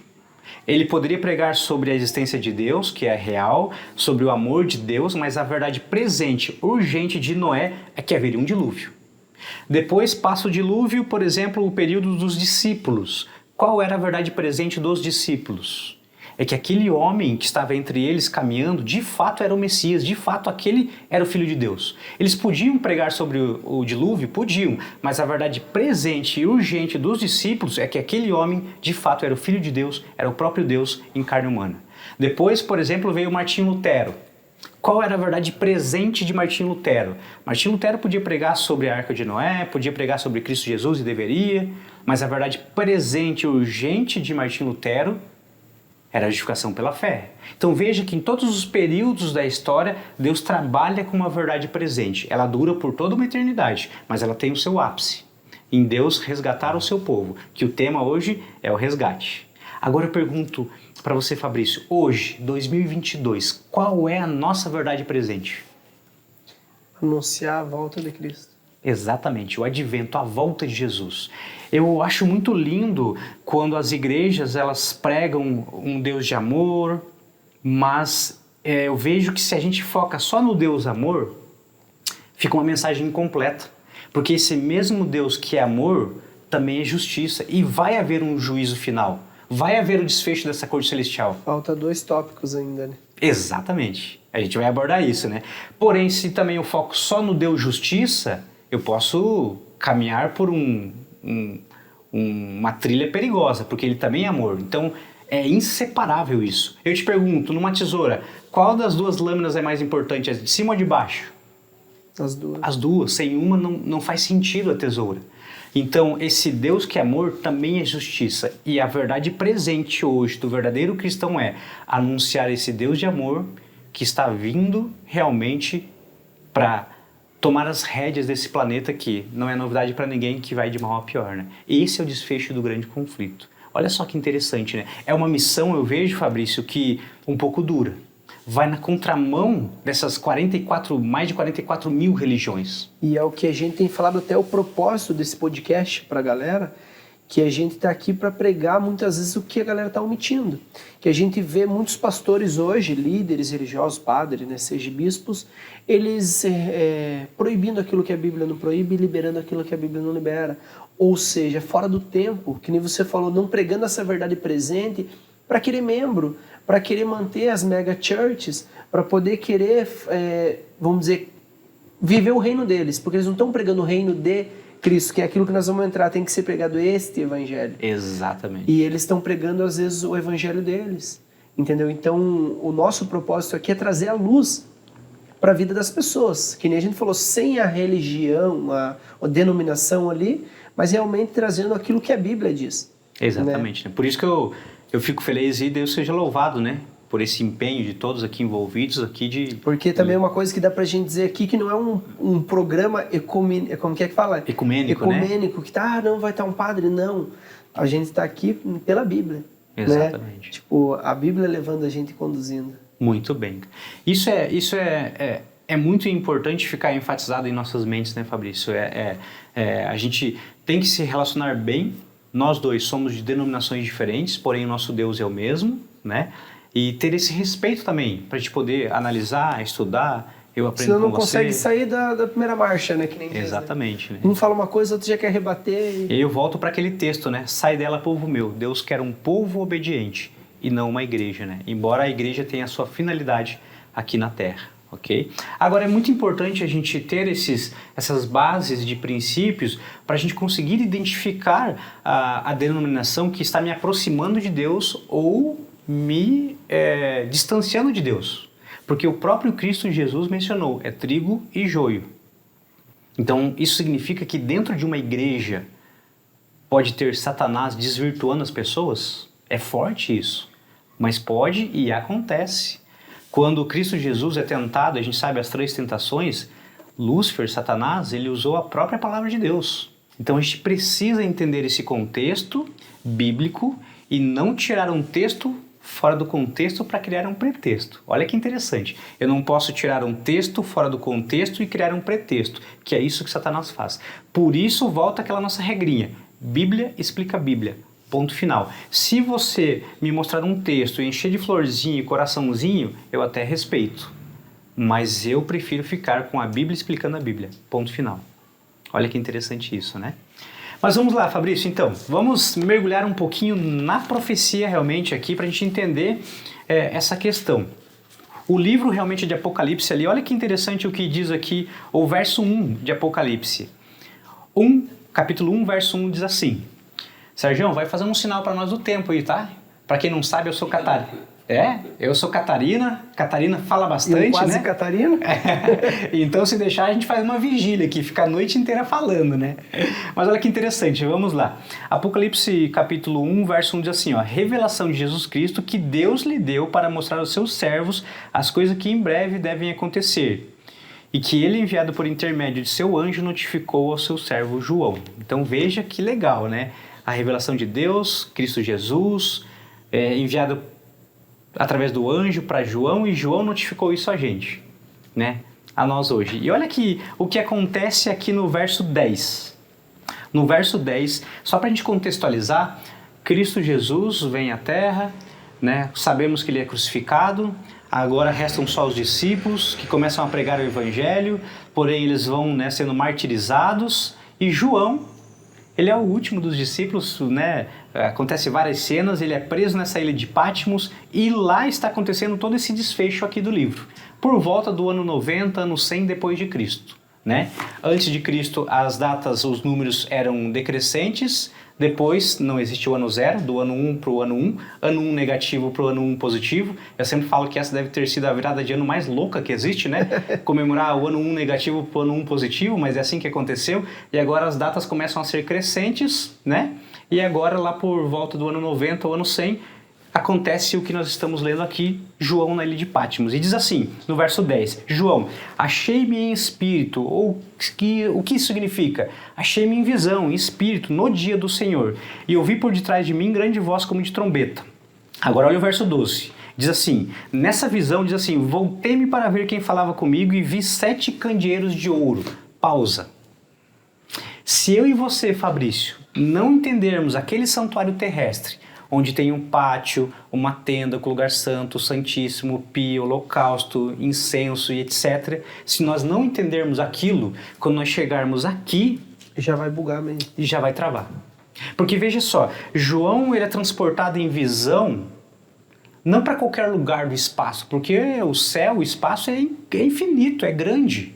Ele poderia pregar sobre a existência de Deus, que é real, sobre o amor de Deus, mas a verdade presente, urgente de Noé é que haveria um dilúvio. Depois passa o dilúvio, por exemplo, o período dos discípulos. Qual era a verdade presente dos discípulos? É que aquele homem que estava entre eles caminhando, de fato era o Messias, de fato aquele era o Filho de Deus. Eles podiam pregar sobre o dilúvio? Podiam, mas a verdade presente e urgente dos discípulos é que aquele homem, de fato, era o Filho de Deus, era o próprio Deus em carne humana. Depois, por exemplo, veio Martinho Lutero. Qual era a verdade presente de Martinho Lutero? Martinho Lutero podia pregar sobre a Arca de Noé, podia pregar sobre Cristo Jesus e deveria, mas a verdade presente e urgente de Martinho Lutero era a justificação pela fé. Então veja que em todos os períodos da história, Deus trabalha com uma verdade presente. Ela dura por toda uma eternidade, mas ela tem o seu ápice. Em Deus resgatar o seu povo, que o tema hoje é o resgate. Agora eu pergunto para você, Fabrício, hoje, 2022, qual é a nossa verdade presente? Anunciar a volta de Cristo. Exatamente, o advento, a volta de Jesus. Eu acho muito lindo quando as igrejas elas pregam um Deus de amor, mas eu vejo que se a gente foca só no Deus amor, fica uma mensagem incompleta. Porque esse mesmo Deus que é amor também é justiça e vai haver um juízo final. Vai haver o desfecho dessa corte celestial. Falta 2 tópicos ainda, né? Exatamente. A gente vai abordar isso, né? Porém, se também eu foco só no Deus justiça, eu posso caminhar por uma trilha perigosa, porque ele também é amor. Então, é inseparável isso. Eu te pergunto, numa tesoura, qual das 2 lâminas é mais importante, as de cima ou de baixo? As 2. As 2. Sem uma não faz sentido a tesoura. Então, esse Deus que é amor também é justiça. E a verdade presente hoje do verdadeiro cristão é anunciar esse Deus de amor que está vindo realmente para tomar as rédeas desse planeta que não é novidade para ninguém, que vai de mal a pior, né? Esse é o desfecho do grande conflito. Olha só que interessante, né? É uma missão, eu vejo, Fabrício, que um pouco dura. Vai na contramão dessas mais de 44 mil religiões. E é o que a gente tem falado, até o propósito desse podcast para a galera, que a gente está aqui para pregar muitas vezes o que a galera está omitindo. Que a gente vê muitos pastores hoje, líderes religiosos, padres, né, seja bispos, eles proibindo aquilo que a Bíblia não proíbe e liberando aquilo que a Bíblia não libera. Ou seja, fora do tempo, que nem você falou, não pregando essa verdade presente para querer membro, para querer manter as mega churches, para poder querer, vamos dizer, viver o reino deles, porque eles não estão pregando o reino de Cristo, que é aquilo que nós vamos entrar, tem que ser pregado este evangelho. Exatamente. E eles estão pregando, às vezes, o evangelho deles, entendeu? Então, o nosso propósito aqui é trazer a luz para a vida das pessoas, que nem a gente falou, sem a religião, a denominação ali, mas realmente trazendo aquilo que a Bíblia diz. Exatamente. Né? Por isso que eu fico feliz e Deus seja louvado, né? Por esse empenho de todos aqui envolvidos aqui Porque também é uma coisa que dá pra gente dizer aqui que não é um programa como que fala? Ecumênico, né? Que não vai estar um padre, não. A gente está aqui pela Bíblia. Exatamente. Né? Tipo, a Bíblia levando a gente e conduzindo. Muito bem. Isso é muito importante ficar enfatizado em nossas mentes, né, Fabrício? A gente tem que se relacionar bem. Nós dois somos de denominações diferentes, porém o nosso Deus é o mesmo, né? E ter esse respeito também, para a gente poder analisar, estudar, eu aprendo com você. Senão não consegue sair da primeira marcha, né? Que nem Exatamente. Diz, né? Um fala uma coisa, outro já quer rebater. E eu volto para aquele texto, né? Sai dela, povo meu. Deus quer um povo obediente e não uma igreja, né? Embora a igreja tenha a sua finalidade aqui na Terra, ok? Agora, é muito importante a gente ter essas bases de princípios para a gente conseguir identificar a denominação que está me aproximando de Deus ou me distanciando de Deus. Porque o próprio Cristo Jesus mencionou, é trigo e joio. Então, isso significa que dentro de uma igreja pode ter Satanás desvirtuando as pessoas? É forte isso. Mas pode e acontece. Quando Cristo Jesus é tentado, a gente sabe as 3 tentações, Lúcifer, Satanás, ele usou a própria palavra de Deus. Então, a gente precisa entender esse contexto bíblico e não tirar um texto fora do contexto para criar um pretexto. Olha que interessante. Eu não posso tirar um texto fora do contexto e criar um pretexto, que é isso que Satanás faz. Por isso, volta aquela nossa regrinha. Bíblia explica a Bíblia. Ponto final. Se você me mostrar um texto e encher de florzinho e coraçãozinho, eu até respeito. Mas eu prefiro ficar com a Bíblia explicando a Bíblia. Ponto final. Olha que interessante isso, né? Mas vamos lá, Fabrício, então, vamos mergulhar um pouquinho na profecia realmente aqui para a gente entender essa questão. O livro realmente de Apocalipse ali, olha que interessante o que diz aqui o verso 1 de Apocalipse. Capítulo 1, verso 1 diz assim, Sérgio, vai fazer um sinal para nós do tempo aí, tá? Para quem não sabe, eu sou Catarina. Eu sou Catarina. Catarina fala bastante, quase né? Catarina. Então, se deixar, a gente faz uma vigília aqui, fica a noite inteira falando, né? Mas olha que interessante, vamos lá. Apocalipse capítulo 1, verso 1 diz assim, ó, revelação de Jesus Cristo que Deus lhe deu para mostrar aos seus servos as coisas que em breve devem acontecer. E que ele, enviado por intermédio de seu anjo, notificou ao seu servo João. Então, veja que legal, né? A revelação de Deus, Cristo Jesus, enviado através do anjo para João, e João notificou isso a gente, né? A nós hoje. E olha aqui o que acontece aqui no verso 10. No verso 10, só para a gente contextualizar, Cristo Jesus vem à Terra, né? Sabemos que ele é crucificado, agora restam só os discípulos que começam a pregar o Evangelho, porém eles vão, né, sendo martirizados, e João, ele é o último dos discípulos, né? Acontece várias cenas, ele é preso nessa ilha de Patmos e lá está acontecendo todo esse desfecho aqui do livro. Por volta do ano 90, ano 100 depois de Cristo, né? Antes de Cristo, as datas, os números eram decrescentes, depois não existe o ano 0, do ano 1 para o ano 1, ano 1 negativo para o ano 1 positivo. Eu sempre falo que essa deve ter sido a virada de ano mais louca que existe, né? Comemorar o ano 1 negativo para o ano 1 positivo, mas é assim que aconteceu. E agora as datas começam a ser crescentes, né? E agora lá por volta do ano 90, o ano 100, acontece o que nós estamos lendo aqui, João na ilha de Patmos. E diz assim, no verso 10, João, achei-me em espírito, ou o que isso significa? Achei-me em visão, em espírito, no dia do Senhor, e ouvi por detrás de mim grande voz como de trombeta. Agora olha o verso 12, diz assim, nessa visão diz assim, voltei-me para ver quem falava comigo e vi 7 candeeiros de ouro. Pausa. Se eu e você, Fabrício, não entendermos aquele santuário terrestre, onde tem um pátio, uma tenda com lugar santo, santíssimo, pio, holocausto, incenso e etc. Se nós não entendermos aquilo, quando nós chegarmos aqui, Já vai bugar mesmo. já vai travar. Porque veja só, João ele é transportado em visão não para qualquer lugar do espaço, porque o céu, o espaço é infinito, é grande.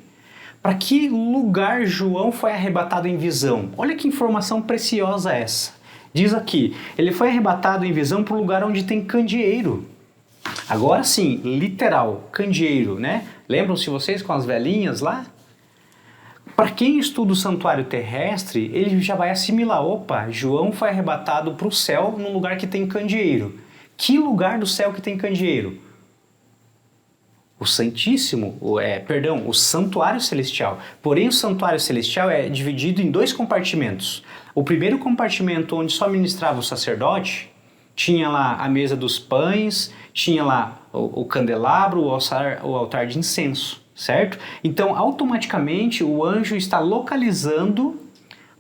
Para que lugar João foi arrebatado em visão? Olha que informação preciosa essa. Diz aqui, ele foi arrebatado em visão para o lugar onde tem candeeiro. Agora sim, literal, candeeiro, né? Lembram-se vocês com as velhinhas lá? Para quem estuda o santuário terrestre, ele já vai assimilar, opa, João foi arrebatado para o céu num lugar que tem candeeiro. Que lugar do céu que tem candeeiro? O Santíssimo, o Santuário Celestial. Porém, o Santuário Celestial é dividido em 2 compartimentos. O primeiro compartimento, onde só ministrava o sacerdote, tinha lá a mesa dos pães, tinha lá o candelabro, o altar de incenso, certo? Então, automaticamente, o anjo está localizando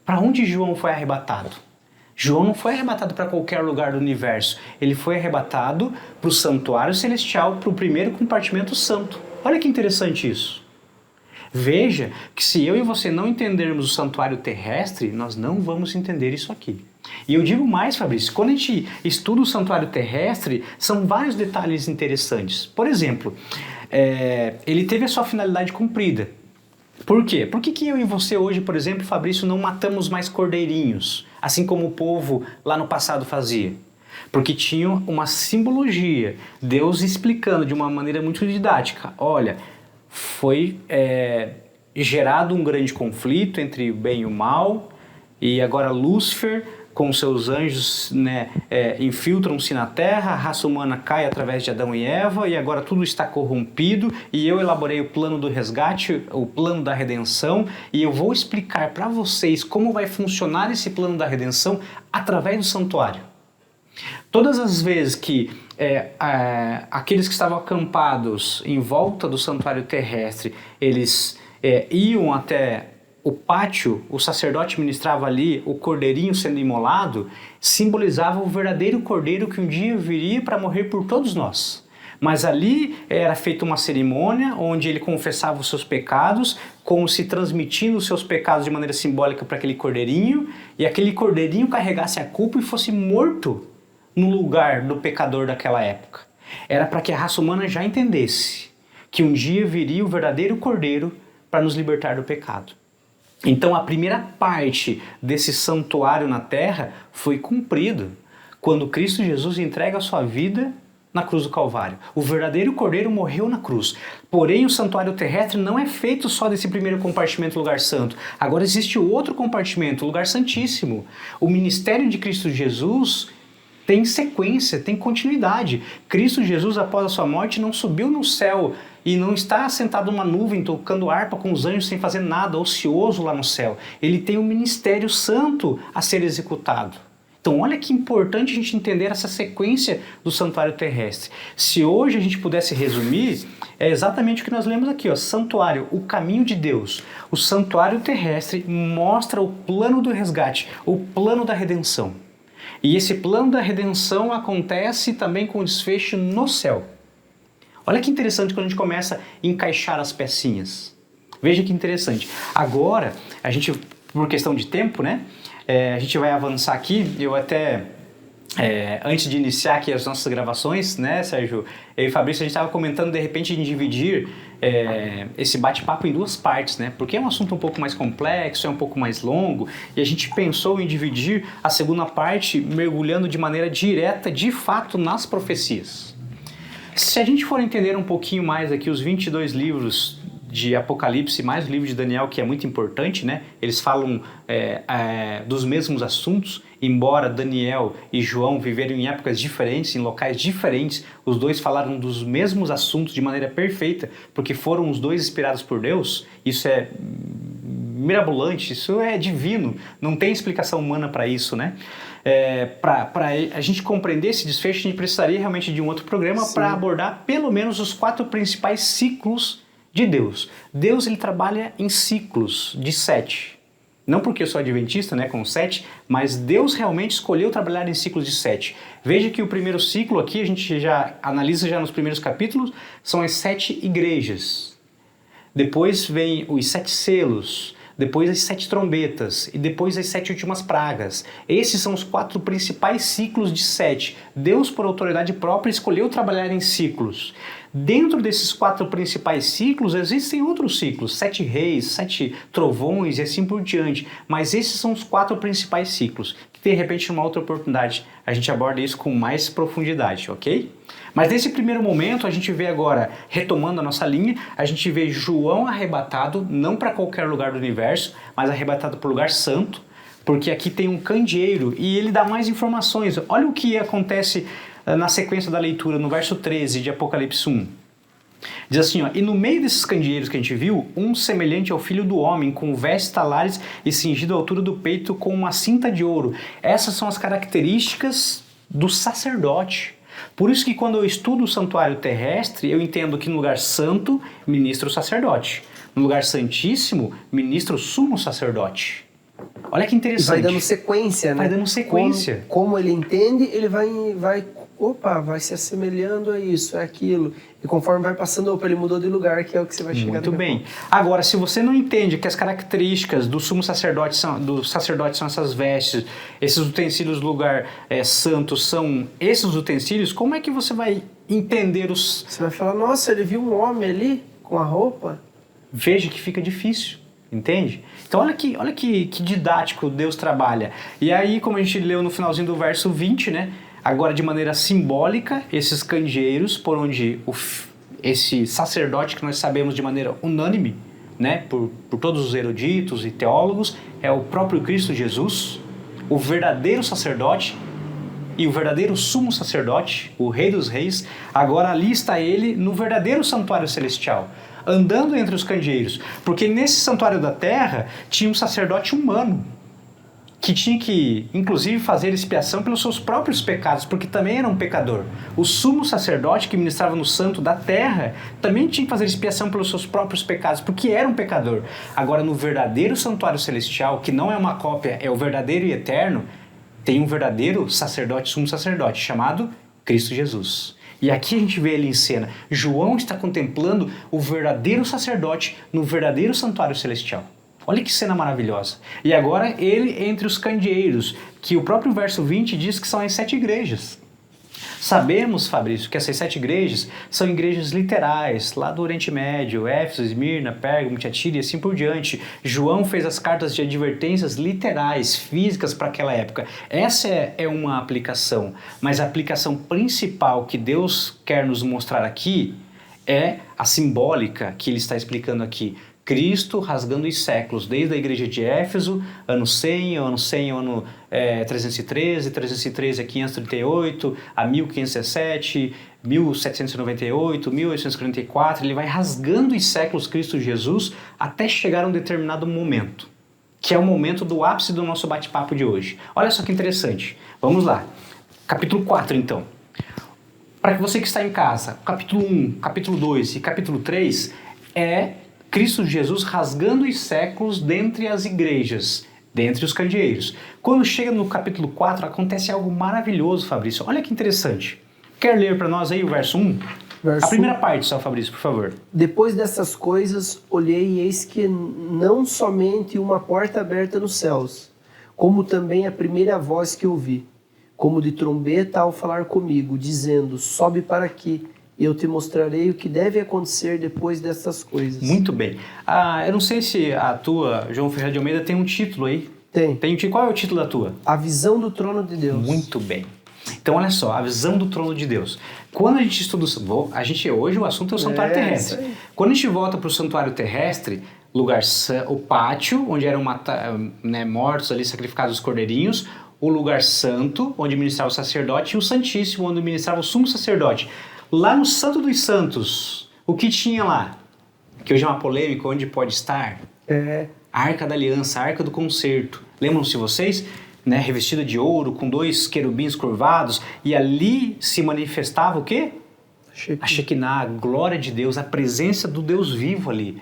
para onde João foi arrebatado. João não foi arrebatado para qualquer lugar do universo, ele foi arrebatado para o santuário celestial, para o primeiro compartimento santo. Olha que interessante isso. Veja que se eu e você não entendermos o santuário terrestre, nós não vamos entender isso aqui. E eu digo mais, Fabrício, quando a gente estuda o santuário terrestre, são vários detalhes interessantes. Por exemplo, ele teve a sua finalidade cumprida. Por quê? Por que eu e você hoje, por exemplo, Fabrício, não matamos mais cordeirinhos, assim como o povo lá no passado fazia? Porque tinha uma simbologia, Deus explicando de uma maneira muito didática. Olha, foi gerado um grande conflito entre o bem e o mal, e agora Lúcifer com seus anjos, né, infiltram-se na terra, a raça humana cai através de Adão e Eva e agora tudo está corrompido e eu elaborei o plano do resgate, o plano da redenção e eu vou explicar para vocês como vai funcionar esse plano da redenção através do santuário. Todas as vezes que aqueles que estavam acampados em volta do santuário terrestre, eles iam até o pátio, o sacerdote ministrava ali, o cordeirinho sendo imolado, simbolizava o verdadeiro cordeiro que um dia viria para morrer por todos nós. Mas ali era feita uma cerimônia onde ele confessava os seus pecados, como se transmitindo os seus pecados de maneira simbólica para aquele cordeirinho, e aquele cordeirinho carregasse a culpa e fosse morto no lugar do pecador daquela época. Era para que a raça humana já entendesse que um dia viria o verdadeiro cordeiro para nos libertar do pecado. Então a primeira parte desse santuário na terra foi cumprida quando Cristo Jesus entrega a sua vida na cruz do Calvário. O verdadeiro cordeiro morreu na cruz. Porém, o santuário terrestre não é feito só desse primeiro compartimento, lugar santo. Agora existe outro compartimento, o lugar santíssimo. O ministério de Cristo Jesus tem sequência, tem continuidade. Cristo Jesus, após a sua morte, não subiu no céu e não está sentado numa nuvem tocando harpa com os anjos sem fazer nada, ocioso lá no céu. Ele tem um ministério santo a ser executado. Então olha que importante a gente entender essa sequência do santuário terrestre. Se hoje a gente pudesse resumir, é exatamente o que nós lemos aqui, ó, santuário, o caminho de Deus. O santuário terrestre mostra o plano do resgate, o plano da redenção. E esse plano da redenção acontece também com desfecho no céu. Olha que interessante quando a gente começa a encaixar as pecinhas. Veja que interessante. Agora, a gente, por questão de tempo, né? A gente vai avançar aqui. Eu até, antes de iniciar aqui as nossas gravações, né, Sérgio? Eu e Fabrício, a gente estava comentando, de repente, em dividir esse bate-papo em 2 partes, né? Porque é um assunto um pouco mais complexo, é um pouco mais longo, e a gente pensou em dividir a segunda parte mergulhando de maneira direta, de fato, nas profecias. Se a gente for entender um pouquinho mais aqui os 22 livros de Apocalipse, mais o livro de Daniel, que é muito importante, né? Eles falam dos mesmos assuntos, embora Daniel e João viveram em épocas diferentes, em locais diferentes, os dois falaram dos mesmos assuntos de maneira perfeita, porque foram os dois inspirados por Deus. Isso é mirabolante, isso é divino, não tem explicação humana para isso, né? Para a gente compreender esse desfecho, a gente precisaria realmente de um outro programa para abordar pelo menos os 4 principais ciclos de Deus. Deus, ele trabalha em ciclos de 7. Não porque eu sou adventista, né, com 7, mas Deus realmente escolheu trabalhar em ciclos de 7. Veja que o primeiro ciclo aqui, a gente já analisa já nos primeiros capítulos, são as 7 igrejas. Depois vem os 7 selos, depois as 7 trombetas e depois as 7 últimas pragas. Esses são os 4 principais ciclos de 7. Deus, por autoridade própria, escolheu trabalhar em ciclos. Dentro desses 4 principais ciclos, existem outros ciclos, 7 reis, 7 trovões e assim por diante. Mas esses são os 4 principais ciclos, que de repente, numa outra oportunidade, a gente aborda isso com mais profundidade, ok? Mas nesse primeiro momento, a gente vê agora, retomando a nossa linha, a gente vê João arrebatado, não para qualquer lugar do universo, mas arrebatado para o lugar santo, porque aqui tem um candeeiro e ele dá mais informações. Olha o que acontece na sequência da leitura, no verso 13 de Apocalipse 1. Diz assim, ó, e no meio desses candeeiros que a gente viu, um semelhante ao Filho do Homem, com vestes talares e cingido à altura do peito com uma cinta de ouro. Essas são as características do sacerdote. Por isso que quando eu estudo o santuário terrestre, eu entendo que no lugar santo, ministra o sacerdote. No lugar santíssimo, ministra o sumo sacerdote. Olha que interessante. Vai dando sequência, né? Vai dando sequência. Como ele entende, ele vai se assemelhando a isso, é aquilo. E conforme vai passando, ele mudou de lugar, que é o que você vai chegar. Muito bem. Agora, se você não entende que as características do sumo sacerdote são essas vestes, esses utensílios do lugar santo são esses utensílios, como é que você vai entender os... Você vai falar, nossa, ele viu um homem ali com a roupa? Veja que fica difícil. Entende? Então olha que didático Deus trabalha. E aí, como a gente leu no finalzinho do verso 20, né? Agora de maneira simbólica, esses candeeiros por onde esse sacerdote que nós sabemos de maneira unânime, né? Por todos os eruditos e teólogos, é o próprio Cristo Jesus, o verdadeiro sacerdote e o verdadeiro sumo sacerdote, o Rei dos Reis. Agora ali está ele no verdadeiro santuário celestial, andando entre os candeeiros, porque nesse santuário da terra tinha um sacerdote humano, que tinha que, inclusive, fazer expiação pelos seus próprios pecados, porque também era um pecador. O sumo sacerdote que ministrava no santo da terra também tinha que fazer expiação pelos seus próprios pecados, porque era um pecador. Agora, no verdadeiro santuário celestial, que não é uma cópia, é o verdadeiro e eterno, tem um verdadeiro sacerdote, sumo sacerdote, chamado Cristo Jesus. E aqui a gente vê ele em cena. João está contemplando o verdadeiro sacerdote no verdadeiro santuário celestial. Olha que cena maravilhosa. E agora ele entre os candeeiros, que o próprio verso 20 diz que são as 7 igrejas. Sabemos, Fabrício, que essas 7 igrejas são igrejas literais, lá do Oriente Médio, Éfeso, Esmirna, Pérgamo, Tiatira e assim por diante. João fez as cartas de advertências literais, físicas para aquela época. Essa é uma aplicação, mas a aplicação principal que Deus quer nos mostrar aqui é a simbólica que ele está explicando aqui. Cristo rasgando os séculos, desde a igreja de Éfeso, ano 100, ano 313, 313 a 538, a 1517, 1798, 1844, ele vai rasgando os séculos Cristo Jesus até chegar a um determinado momento, que é o momento do ápice do nosso bate-papo de hoje. Olha só que interessante. Vamos lá. Capítulo 4, então. Para você que está em casa, capítulo 1, capítulo 2 e capítulo 3 é Cristo Jesus rasgando os séculos dentre as igrejas, dentre os candeeiros. Quando chega no capítulo 4, acontece algo maravilhoso, Fabrício. Olha que interessante. Quer ler para nós aí o verso 1? A primeira parte só, Fabrício, por favor. Depois dessas coisas, olhei e eis que não somente uma porta aberta nos céus, como também a primeira voz que ouvi, como de trombeta ao falar comigo, dizendo, sobe para aqui, e eu te mostrarei o que deve acontecer depois dessas coisas. Muito bem. Eu não sei se a tua, João Ferreira de Almeida, tem um título aí. Tem. Qual é o título da tua? A visão do trono de Deus. Muito bem. Então, olha só, a visão do trono de Deus. Quando a gente estuda... hoje o assunto é o santuário terrestre. Quando a gente volta para o santuário terrestre, o pátio, onde eram mortos ali, sacrificados os cordeirinhos, o lugar santo, onde ministrava o sacerdote, e o santíssimo, onde ministrava o sumo sacerdote. Lá no Santo dos Santos, o que tinha lá? Que hoje é uma polêmica, onde pode estar? A Arca da Aliança, a Arca do Concerto. Lembram-se vocês? Revestida de ouro, com 2 querubins curvados, e ali se manifestava o quê? A Shekinah, a glória de Deus, a presença do Deus vivo ali.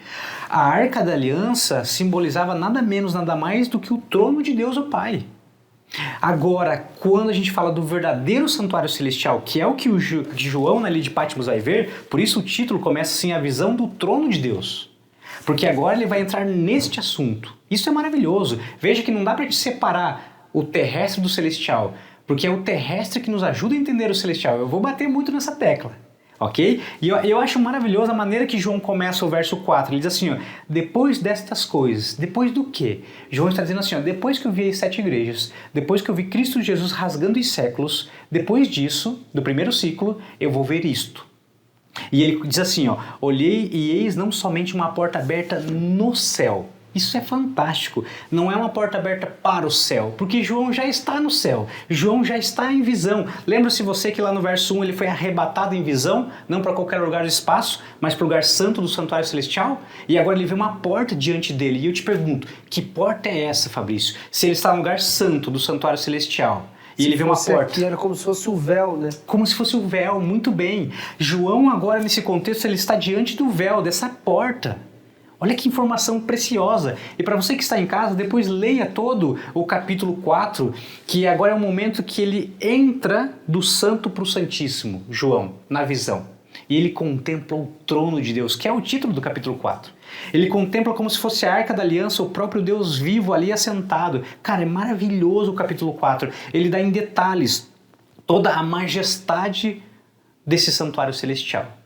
A Arca da Aliança simbolizava nada menos, nada mais do que o trono de Deus, o Pai. Agora, quando a gente fala do verdadeiro santuário celestial, que é o que o João na ilha de Patmos vai ver, por isso o título começa assim, a visão do trono de Deus. Porque agora ele vai entrar neste assunto. Isso é maravilhoso. Veja que não dá para te separar o terrestre do celestial, porque é o terrestre que nos ajuda a entender o celestial. Eu vou bater muito nessa tecla. Ok? E eu acho maravilhosa a maneira que João começa o verso 4. Ele diz assim, ó, depois destas coisas, depois do quê? João está dizendo assim, ó, depois que eu vi as 7 igrejas, depois que eu vi Cristo Jesus rasgando os séculos, depois disso, do primeiro ciclo, eu vou ver isto. E ele diz assim, ó, olhei e eis não somente uma porta aberta no céu. Isso é fantástico. Não é uma porta aberta para o céu, porque João já está no céu. João já está em visão. Lembra-se você que lá no verso 1 ele foi arrebatado em visão, não para qualquer lugar do espaço, mas para o lugar santo do santuário celestial? E agora ele vê uma porta diante dele. E eu te pergunto, que porta é essa, Fabrício? Se ele está no lugar santo do santuário celestial, e ele vê uma porta. Aqui era como se fosse o véu, né? Como se fosse o véu, muito bem. João agora nesse contexto ele está diante do véu, dessa porta. Olha que informação preciosa. E para você que está em casa, depois leia todo o capítulo 4, que agora é o momento que ele entra do santo para o santíssimo, João, na visão. E ele contempla o trono de Deus, que é o título do capítulo 4. Ele contempla como se fosse a Arca da Aliança, o próprio Deus vivo ali assentado. Cara, é maravilhoso o capítulo 4. Ele dá em detalhes toda a majestade desse santuário celestial.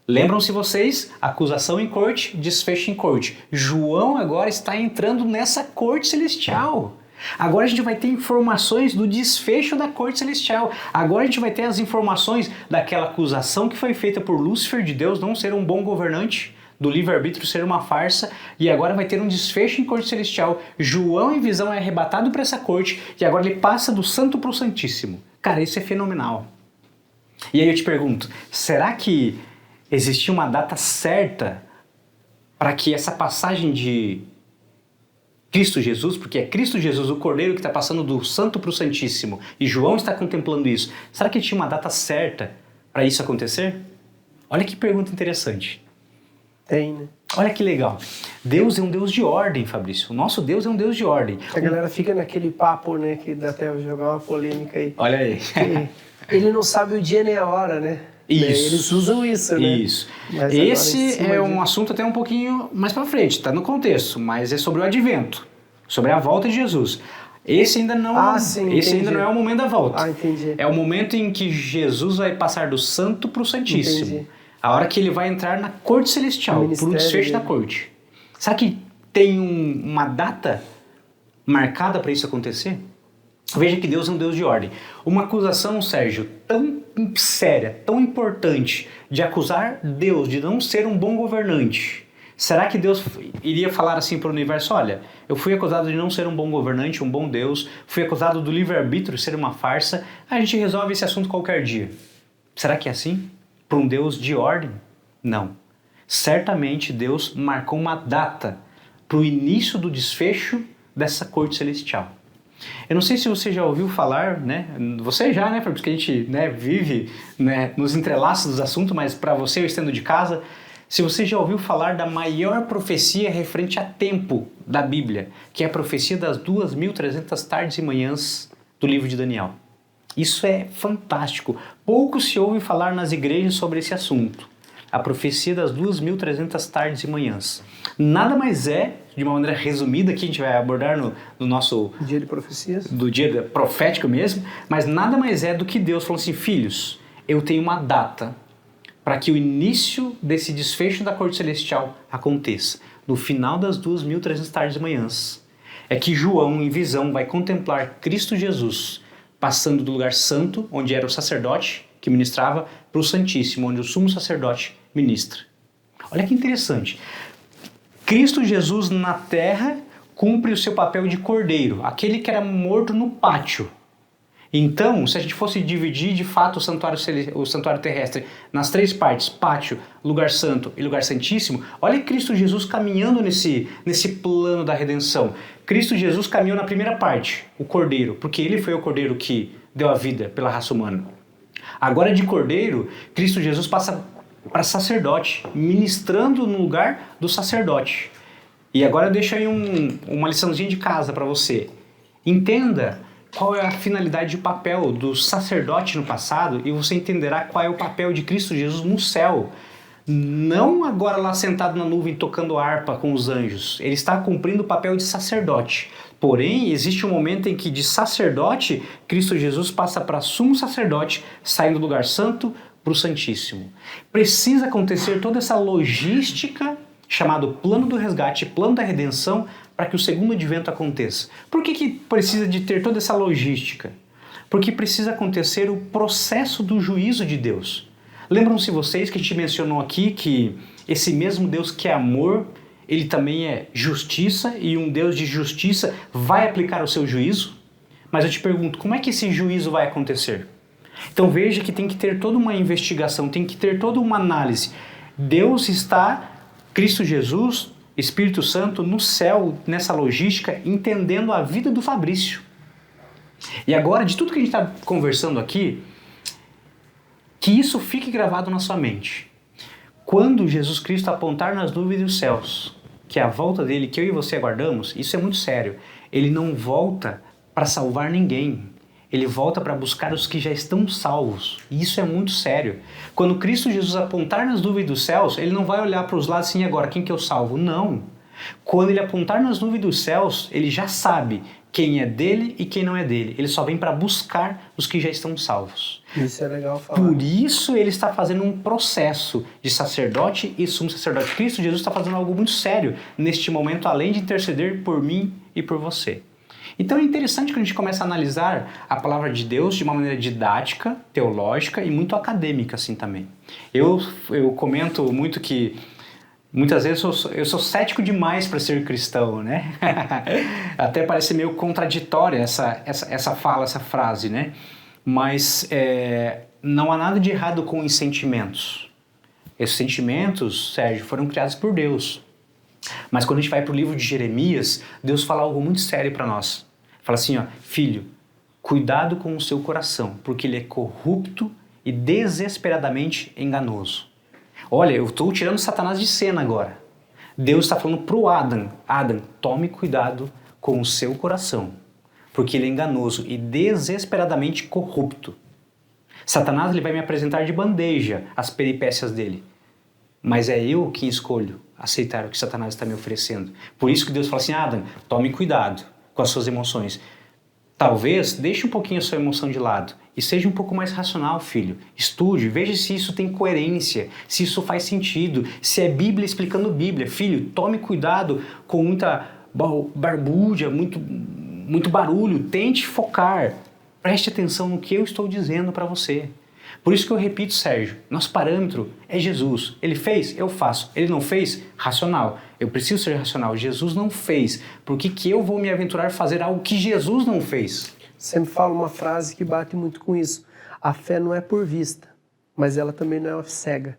Lembram-se vocês? Acusação em corte, desfecho em corte. João agora está entrando nessa corte celestial. Agora a gente vai ter informações do desfecho da corte celestial. Agora a gente vai ter as informações daquela acusação que foi feita por Lúcifer de Deus não ser um bom governante, do livre-arbítrio ser uma farsa, e agora vai ter um desfecho em corte celestial. João em visão é arrebatado para essa corte e agora ele passa do santo para o santíssimo. Cara, isso é fenomenal. E aí eu te pergunto, será que existia uma data certa para que essa passagem de Cristo Jesus, porque é Cristo Jesus, o Cordeiro que está passando do santo para o santíssimo, e João está contemplando isso, será que tinha uma data certa para isso acontecer? Olha que pergunta interessante. Tem, né? Olha que legal. Deus é um Deus de ordem, Fabrício. O nosso Deus é um Deus de ordem. A galera fica naquele papo, né, que dá até jogar uma polêmica aí. Olha aí. Ele não sabe o dia nem a hora, né? Isso. Eles usam isso, né? Isso. Mas esse é um assunto até um pouquinho mais para frente, está no contexto, mas é sobre o advento, sobre a volta de Jesus. Esse ainda não, esse ainda não é o momento da volta. Ah, entendi. É o momento em que Jesus vai passar do santo para o santíssimo. Entendi. A hora que ele vai entrar na corte celestial, para o desfecho da corte. Será que tem uma data marcada para isso acontecer? Veja que Deus é um Deus de ordem. Uma acusação, Sérgio, tão séria, tão importante, de acusar Deus de não ser um bom governante. Será que Deus iria falar assim para o universo, olha, eu fui acusado de não ser um bom governante, um bom Deus, fui acusado do livre-arbítrio ser uma farsa, a gente resolve esse assunto qualquer dia. Será que é assim? Para um Deus de ordem? Não. Certamente Deus marcou uma data para o início do desfecho dessa corte celestial. Eu não sei se você já ouviu falar, né? Você já, né? Porque a gente, né, vive, né, nos entrelaços dos assuntos, mas para você, eu estando de casa, se você já ouviu falar da maior profecia referente a tempo da Bíblia, que é a profecia das 2.300 tardes e manhãs do livro de Daniel. Isso é fantástico. Pouco se ouve falar nas igrejas sobre esse assunto. A profecia das 2.300 tardes e manhãs. Nada mais é, de uma maneira resumida, que a gente vai abordar no nosso... Dia de profecias. Do dia profético mesmo, mas nada mais é do que Deus falando assim, filhos, eu tenho uma data para que o início desse desfecho da corte celestial aconteça. No final das 2.300 tardes e manhãs. É que João, em visão, vai contemplar Cristo Jesus passando do lugar santo, onde era o sacerdote que ministrava, para o Santíssimo, onde o sumo sacerdote ministra. Olha que interessante. Cristo Jesus na terra cumpre o seu papel de cordeiro, aquele que era morto no pátio. Então, se a gente fosse dividir de fato o santuário terrestre nas 3 partes, pátio, lugar santo e lugar santíssimo, olha Cristo Jesus caminhando nesse plano da redenção. Cristo Jesus caminhou na primeira parte, o cordeiro, porque ele foi o cordeiro que deu a vida pela raça humana. Agora de cordeiro, Cristo Jesus passa para sacerdote, ministrando no lugar do sacerdote. E agora eu deixo aí uma liçãozinha de casa para você. Entenda qual é a finalidade e o papel do sacerdote no passado e você entenderá qual é o papel de Cristo Jesus no céu. Não agora lá sentado na nuvem tocando harpa com os anjos. Ele está cumprindo o papel de sacerdote. Porém, existe um momento em que de sacerdote, Cristo Jesus passa para sumo sacerdote, saindo do lugar santo para o santíssimo. Precisa acontecer toda essa logística chamado plano do resgate, plano da redenção, para que o segundo advento aconteça. Por que precisa de ter toda essa logística? Porque precisa acontecer o processo do juízo de Deus. Lembram-se vocês que a gente mencionou aqui que esse mesmo Deus que é amor, ele também é justiça e um Deus de justiça vai aplicar o seu juízo? Mas eu te pergunto, como é que esse juízo vai acontecer? Então veja que tem que ter toda uma investigação, tem que ter toda uma análise. Deus está, Cristo Jesus, Espírito Santo, no céu, nessa logística, entendendo a vida do Fabrício. E agora, de tudo que a gente está conversando aqui, que isso fique gravado na sua mente. Quando Jesus Cristo apontar nas nuvens dos céus, que é a volta dele, que eu e você aguardamos, isso é muito sério. Ele não volta para salvar ninguém. Ele volta para buscar os que já estão salvos. E isso é muito sério. Quando Cristo Jesus apontar nas nuvens dos céus, ele não vai olhar para os lados assim, agora, quem que eu salvo? Não. Quando ele apontar nas nuvens dos céus, ele já sabe quem é dele e quem não é dele. Ele só vem para buscar os que já estão salvos. Isso é legal falar. Por isso ele está fazendo um processo de sacerdote e sumo sacerdote. Cristo Jesus está fazendo algo muito sério neste momento, além de interceder por mim e por você. Então é interessante que a gente comece a analisar a palavra de Deus de uma maneira didática, teológica e muito acadêmica assim também. Eu comento muito que muitas vezes eu sou cético demais para ser cristão, né? Até parece meio contraditória essa fala, essa frase, né? Mas não há nada de errado com os sentimentos. Esses sentimentos, Sérgio, foram criados por Deus. Mas quando a gente vai para o livro de Jeremias, Deus fala algo muito sério para nós. Fala assim, ó, filho, cuidado com o seu coração, porque ele é corrupto e desesperadamente enganoso. Olha, eu estou tirando Satanás de cena agora. Deus está falando para o Adão, tome cuidado com o seu coração, porque ele é enganoso e desesperadamente corrupto. Satanás ele vai me apresentar de bandeja as peripécias dele, mas é eu quem escolho aceitar o que Satanás está me oferecendo. Por isso que Deus fala assim, Adão, tome cuidado com as suas emoções. Talvez deixe um pouquinho a sua emoção de lado e seja um pouco mais racional, filho. Estude, veja se isso tem coerência, se isso faz sentido, se é Bíblia explicando Bíblia. Filho, tome cuidado com muita barbúrdia, muito barulho. Tente focar. Preste atenção no que eu estou dizendo para você. Por isso que eu repito, Sérgio, nosso parâmetro é Jesus. Ele fez? Eu faço. Ele não fez? Racional. Eu preciso ser racional. Jesus não fez. Por que eu vou me aventurar a fazer algo que Jesus não fez? Sempre falo uma frase que bate muito com isso. A fé não é por vista, mas ela também não é cega.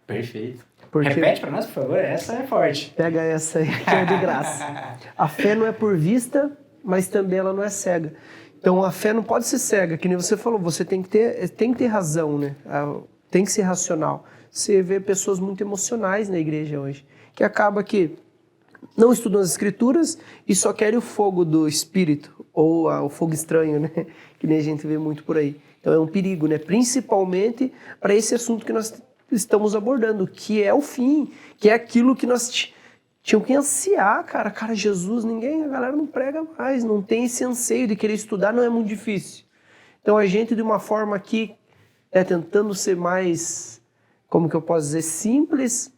Perfeito. Porque... Repete para nós, por favor. Essa é forte. Pega essa aí, que é de graça. A fé não é por vista, mas também ela não é cega. Então a fé não pode ser cega, que nem você falou, você tem que ter razão, né? Tem que ser racional. Você vê pessoas muito emocionais na igreja hoje, que acaba que não estudam as escrituras e só querem o fogo do espírito, ou o fogo estranho, né? Que nem a gente vê muito por aí. Então é um perigo, né? Principalmente para esse assunto que nós estamos abordando, que é o fim, que é aquilo que nós tinham que ansiar, cara. Cara, Jesus, a galera não prega mais, não tem esse anseio de querer estudar, não é muito difícil. Então a gente, de uma forma aqui, tentando ser mais, como que eu posso dizer, simples,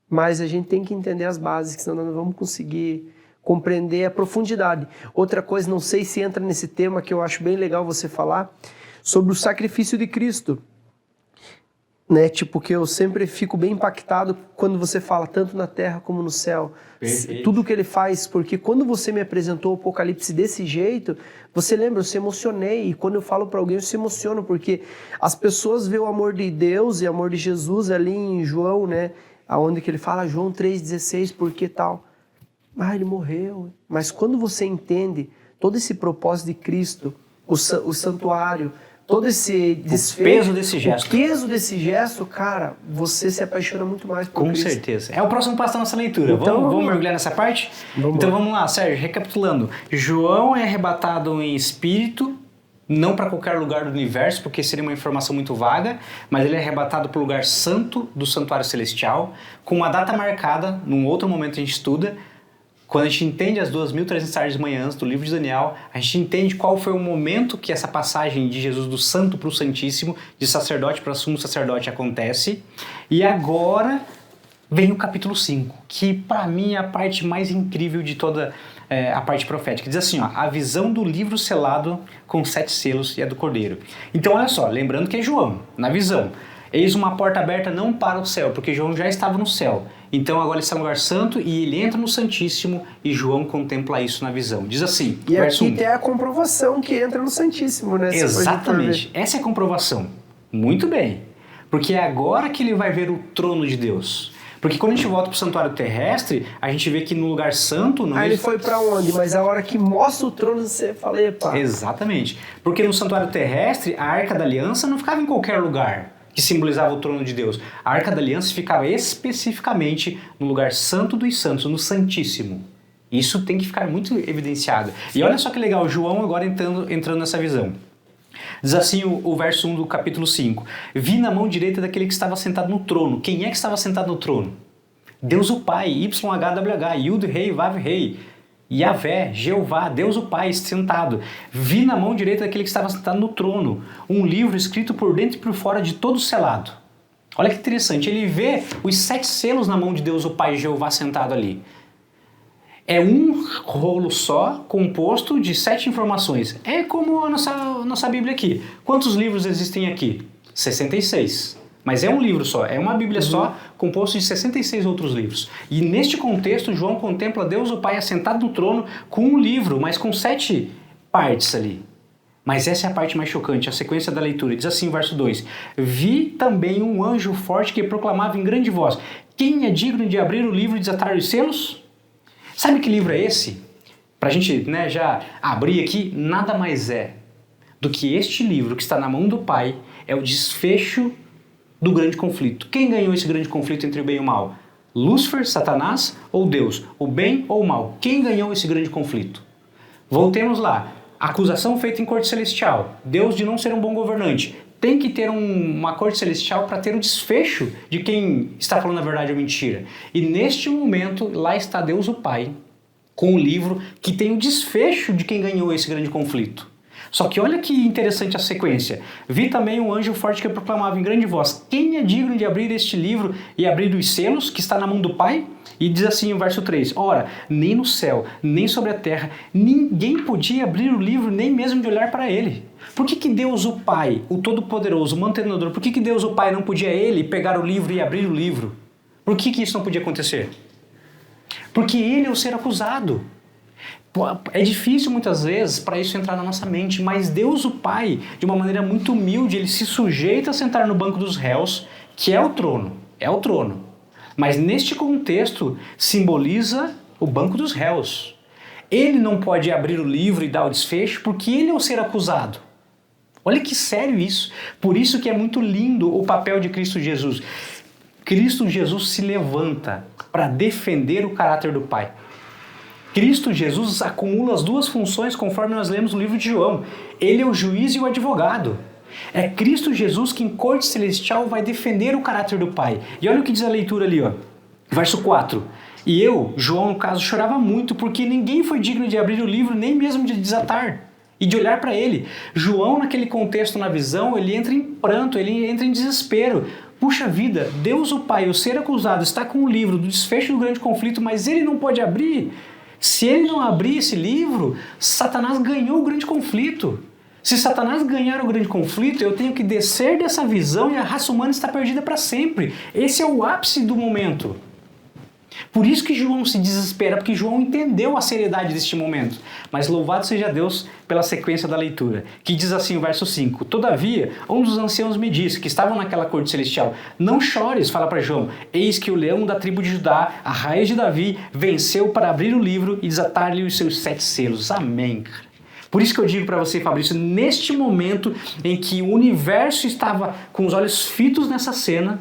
mas a gente tem que entender as bases, senão nós não vamos conseguir compreender a profundidade. Outra coisa, não sei se entra nesse tema, que eu acho bem legal você falar, sobre o sacrifício de Cristo. Né? Tipo, que eu sempre fico bem impactado quando você fala tanto na terra como no céu. Perfeito. Tudo que ele faz, porque quando você me apresentou o Apocalipse desse jeito, você lembra, eu se emocionei, e quando eu falo para alguém eu se emociono, porque as pessoas veem o amor de Deus e o amor de Jesus ali em João, né? Onde que ele fala, João 3,16, por que tal? Ah, ele morreu. Mas quando você entende todo esse propósito de Cristo, o santuário, todo esse peso desse gesto. O peso desse gesto, cara, você se apaixona muito mais por Cristo. Com certeza. É o próximo passo da nossa leitura. Então, vamos mergulhar nessa parte? Então vamos lá, Sérgio, recapitulando. João é arrebatado em espírito, não para qualquer lugar do universo, porque seria uma informação muito vaga, mas ele é arrebatado para o lugar santo do santuário celestial, com uma data marcada, num outro momento a gente estuda. Quando a gente entende as 2.300 tardes de manhãs do livro de Daniel, a gente entende qual foi o momento que essa passagem de Jesus do santo para o santíssimo, de sacerdote para sumo sacerdote acontece. E agora vem o capítulo 5, que para mim é a parte mais incrível de toda a parte profética. Diz assim, ó, a visão do livro selado com 7 selos e a do Cordeiro. Então olha só, lembrando que é João, na visão. Eis uma porta aberta não para o céu, porque João já estava no céu. Então agora ele está no lugar santo e ele entra no Santíssimo e João contempla isso na visão. Diz assim, e verso aqui 1. tem a comprovação que entra no Santíssimo, né? Exatamente, essa é a comprovação. Muito bem, porque é agora que ele vai ver o trono de Deus. Porque quando a gente volta para o santuário terrestre, a gente vê que no lugar santo... Não ele foi para onde? Mas a hora que mostra o trono, você fala, epa. Exatamente. Porque no santuário terrestre, a Arca da Aliança não ficava em qualquer lugar que simbolizava o trono de Deus. A Arca da Aliança ficava especificamente no lugar santo dos santos, no Santíssimo. Isso tem que ficar muito evidenciado. E olha só que legal, João agora entrando nessa visão. Diz assim o verso 1 do capítulo 5. Vi na mão direita daquele que estava sentado no trono. Quem é que estava sentado no trono? Deus o Pai, YHWH, Yud Rei, Vav Rei, Yahvé, Jeová, Deus o Pai, sentado. Vi na mão direita daquele que estava sentado no trono um livro escrito por dentro e por fora de todo selado. Olha que interessante, ele vê os 7 selos na mão de Deus o Pai, Jeová, sentado ali. É um rolo só, composto de 7 informações. É como a nossa Bíblia aqui. Quantos livros existem aqui? 66. Mas é um livro só, é uma Bíblia só, composto de 66 outros livros. E neste contexto, João contempla Deus o Pai assentado no trono com um livro, mas com 7 partes ali. Mas essa é a parte mais chocante, a sequência da leitura. Diz assim, verso 2. Vi também um anjo forte que proclamava em grande voz: quem é digno de abrir o livro e desatar os selos? Sabe que livro é esse? Para a gente já abrir aqui, nada mais é do que este livro que está na mão do Pai, é o desfecho do grande conflito. Quem ganhou esse grande conflito entre o bem e o mal? Lúcifer, Satanás ou Deus? O bem ou o mal? Quem ganhou esse grande conflito? Voltemos lá. Acusação feita em corte celestial. Deus de não ser um bom governante. Tem que ter uma corte celestial para ter o desfecho de quem está falando a verdade ou mentira. E neste momento, lá está Deus o Pai, com o livro que tem o desfecho de quem ganhou esse grande conflito. Só que olha que interessante a sequência. Vi também um anjo forte que proclamava em grande voz: quem é digno de abrir este livro e abrir os selos que está na mão do Pai? E diz assim o verso 3, ora, nem no céu, nem sobre a terra, ninguém podia abrir o livro, nem mesmo de olhar para ele. Por que Deus o Pai, o Todo-Poderoso, o Mantenedor, por que Deus o Pai não podia ele pegar o livro e abrir o livro? Por que isso não podia acontecer? Porque ele é o ser acusado. É difícil muitas vezes para isso entrar na nossa mente, mas Deus o Pai, de uma maneira muito humilde, ele se sujeita a sentar no banco dos réus, que é o trono, Mas neste contexto simboliza o banco dos réus. Ele não pode abrir o livro e dar o desfecho porque ele é o ser acusado. Olha que sério isso. Por isso que é muito lindo o papel de Cristo Jesus. Cristo Jesus se levanta para defender o caráter do Pai. Cristo Jesus acumula as duas funções conforme nós lemos no livro de João. Ele é o juiz e o advogado. É Cristo Jesus que em corte celestial vai defender o caráter do Pai. E olha o que diz a leitura ali, verso 4. E eu, João no caso, chorava muito porque ninguém foi digno de abrir o livro, nem mesmo de desatar e de olhar para ele. João, naquele contexto, na visão, ele entra em pranto, ele entra em desespero. Puxa vida, Deus o Pai, o ser acusado, está com o livro do desfecho do grande conflito, mas ele não pode abrir. Se ele não abrir esse livro, Satanás ganhou o grande conflito. Se Satanás ganhar o grande conflito, eu tenho que descer dessa visão e a raça humana está perdida para sempre. Esse é o ápice do momento. Por isso que João se desespera, porque João entendeu a seriedade deste momento. Mas louvado seja Deus pela sequência da leitura, que diz assim o verso 5. Todavia, um dos anciãos me disse, que estavam naquela corte celestial, não chores, fala para João, eis que o leão da tribo de Judá, a raiz de Davi, venceu para abrir o livro e desatar-lhe os seus 7 selos. Amém. Por isso que eu digo para você, Fabrício, neste momento em que o universo estava com os olhos fitos nessa cena,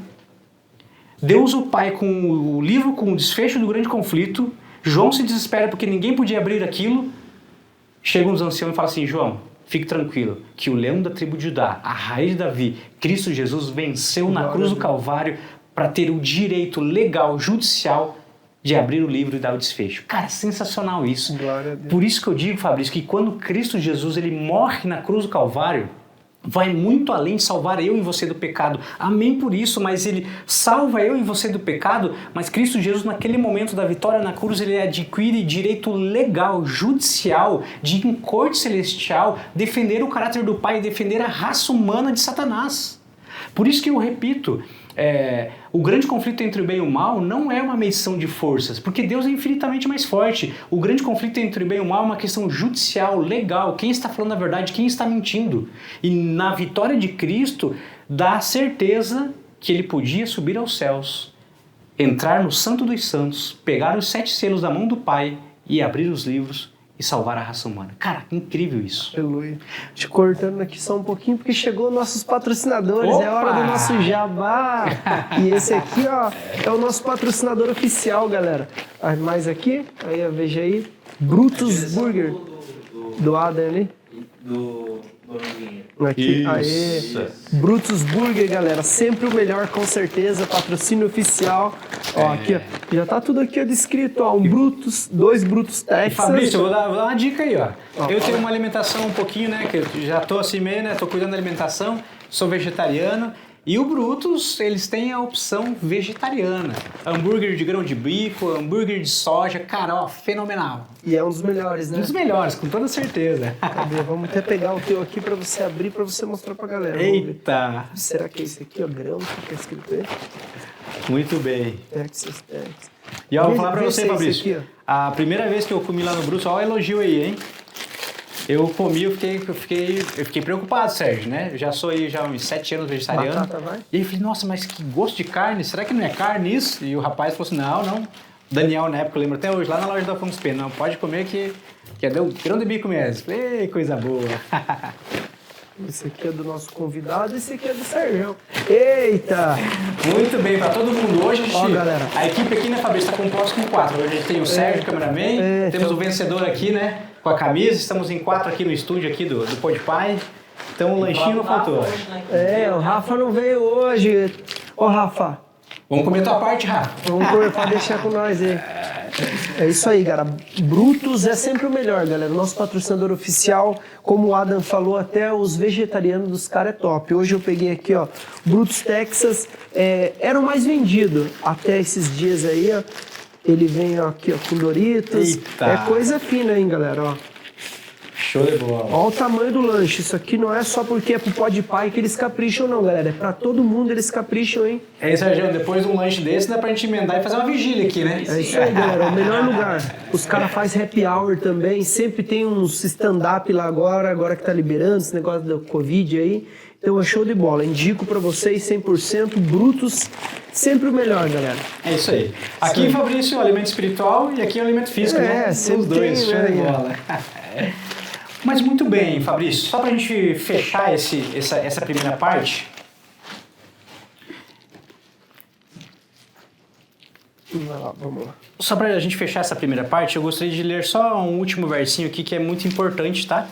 Deus o Pai com o livro, com o desfecho do grande conflito, João se desespera porque ninguém podia abrir aquilo, chegam os anciãos e falam assim, João, fique tranquilo, que o leão da tribo de Judá, a raiz de Davi, Cristo Jesus, venceu na cruz do Calvário para ter o direito legal, judicial, de abrir o livro e dar o desfecho. Cara, sensacional isso. Glória a Deus. Por isso que eu digo, Fabrício, que quando Cristo Jesus ele morre na cruz do Calvário, vai muito além de salvar eu e você do pecado. Amém por isso, mas ele salva eu e você do pecado, mas Cristo Jesus naquele momento da vitória na cruz, ele adquire direito legal, judicial, de em corte celestial, defender o caráter do Pai, defender a raça humana de Satanás. Por isso que eu repito, o grande conflito entre o bem e o mal não é uma medição de forças, porque Deus é infinitamente mais forte. O grande conflito entre o bem e o mal é uma questão judicial, legal. Quem está falando a verdade, quem está mentindo. E na vitória de Cristo, dá a certeza que ele podia subir aos céus, entrar no Santo dos Santos, pegar os 7 selos da mão do Pai e abrir os livros e salvar a raça humana. Cara, incrível isso. Aleluia. Te cortando aqui só um pouquinho, porque chegou nossos patrocinadores. Opa! É hora do nosso jabá. E esse aqui, ó, é o nosso patrocinador oficial, galera. Mais aqui, aí, ó, veja aí. Brutus Burger. Do Adam ali. Do Boronguinha. Aqui, Isso. aê. Brutus Burger, galera. Sempre o melhor, com certeza. Patrocínio oficial. Ó, aqui, ó. Já tá tudo aqui, ó, descrito, ó. Um Brutus, 2 Brutus Texas. Fabrício, eu vou dar uma dica aí, ó. Eu tenho uma alimentação um pouquinho, né, que eu já tô assim meio, né, tô cuidando da alimentação, sou vegetariano. E o Brutus, eles têm a opção vegetariana. Hambúrguer de grão de bico, hambúrguer de soja, cara, ó, fenomenal. E é um dos melhores, né? Um dos melhores, com toda certeza. Cadê? Vamos até pegar o teu aqui pra você abrir, pra você mostrar pra galera. Vamos ver. Eita, Será que é esse aqui, ó? Grão, que tá escrito aí? muito bem. Texas. E ó, vou Vê- falar pra vê você, se é esse Fabrício, aqui, a primeira vez que eu comi lá no Brutus, ó o elogio aí, hein? Eu comi, eu fiquei preocupado, Sérgio, né? Eu já sou aí já há uns 7 anos vegetariano. Batata vai? E aí eu falei, nossa, mas que gosto de carne, será que não é carne isso? E o rapaz falou assim, não. Daniel, na época, eu lembro até hoje, lá na loja da Afonso Pena, não, pode comer que é grão de bico mesmo. Falei, coisa boa. Esse aqui é do nosso convidado, esse aqui é do Sérgio. Eita! Muito bem, pra todo mundo. Hoje Ó, galera. a equipe aqui, né, Fabrício, está composta com 4. Hoje a gente tem o Sérgio, cameraman, temos o vencedor aqui, né, com a camisa. Estamos em 4 aqui no estúdio aqui do Podpah. Então o lanchinho não faltou. O Rafa não veio hoje. Ô, Rafa, Vamos comer tua parte, Rafa. vamos comer pra deixar com nós aí. É isso aí, cara. Brutus é sempre o melhor, galera. Nosso patrocinador oficial, como o Adam falou, até os vegetarianos dos caras é top. Hoje eu peguei aqui, ó, Brutus Texas. Era o mais vendido até esses dias aí, ó. Ele vem ó, aqui, ó, com Doritos. Eita. É coisa fina, hein, galera, ó. Show de bola. Olha o tamanho do lanche. Isso aqui não é só porque é pro Podpah que eles capricham, não, galera. É pra todo mundo eles capricham, hein? É isso, Sérgio, depois de um lanche desse dá pra gente emendar e fazer uma vigília aqui, né? É isso aí, galera. O melhor lugar. Os caras fazem happy hour também. Sempre tem uns stand-up lá agora que tá liberando esse negócio da Covid aí. Então é show de bola. Indico pra vocês 100% Brutus. Sempre o melhor, galera. É isso aí. Aqui, Fabrício, o alimento espiritual e aqui o alimento físico, né? sempre Os dois, tem, show né? de bola. Mas muito bem, Fabrício, só pra gente fechar essa primeira parte, Vai lá, vamos lá. só pra gente fechar essa primeira parte, eu gostaria de ler só um último versinho aqui que é muito importante, tá?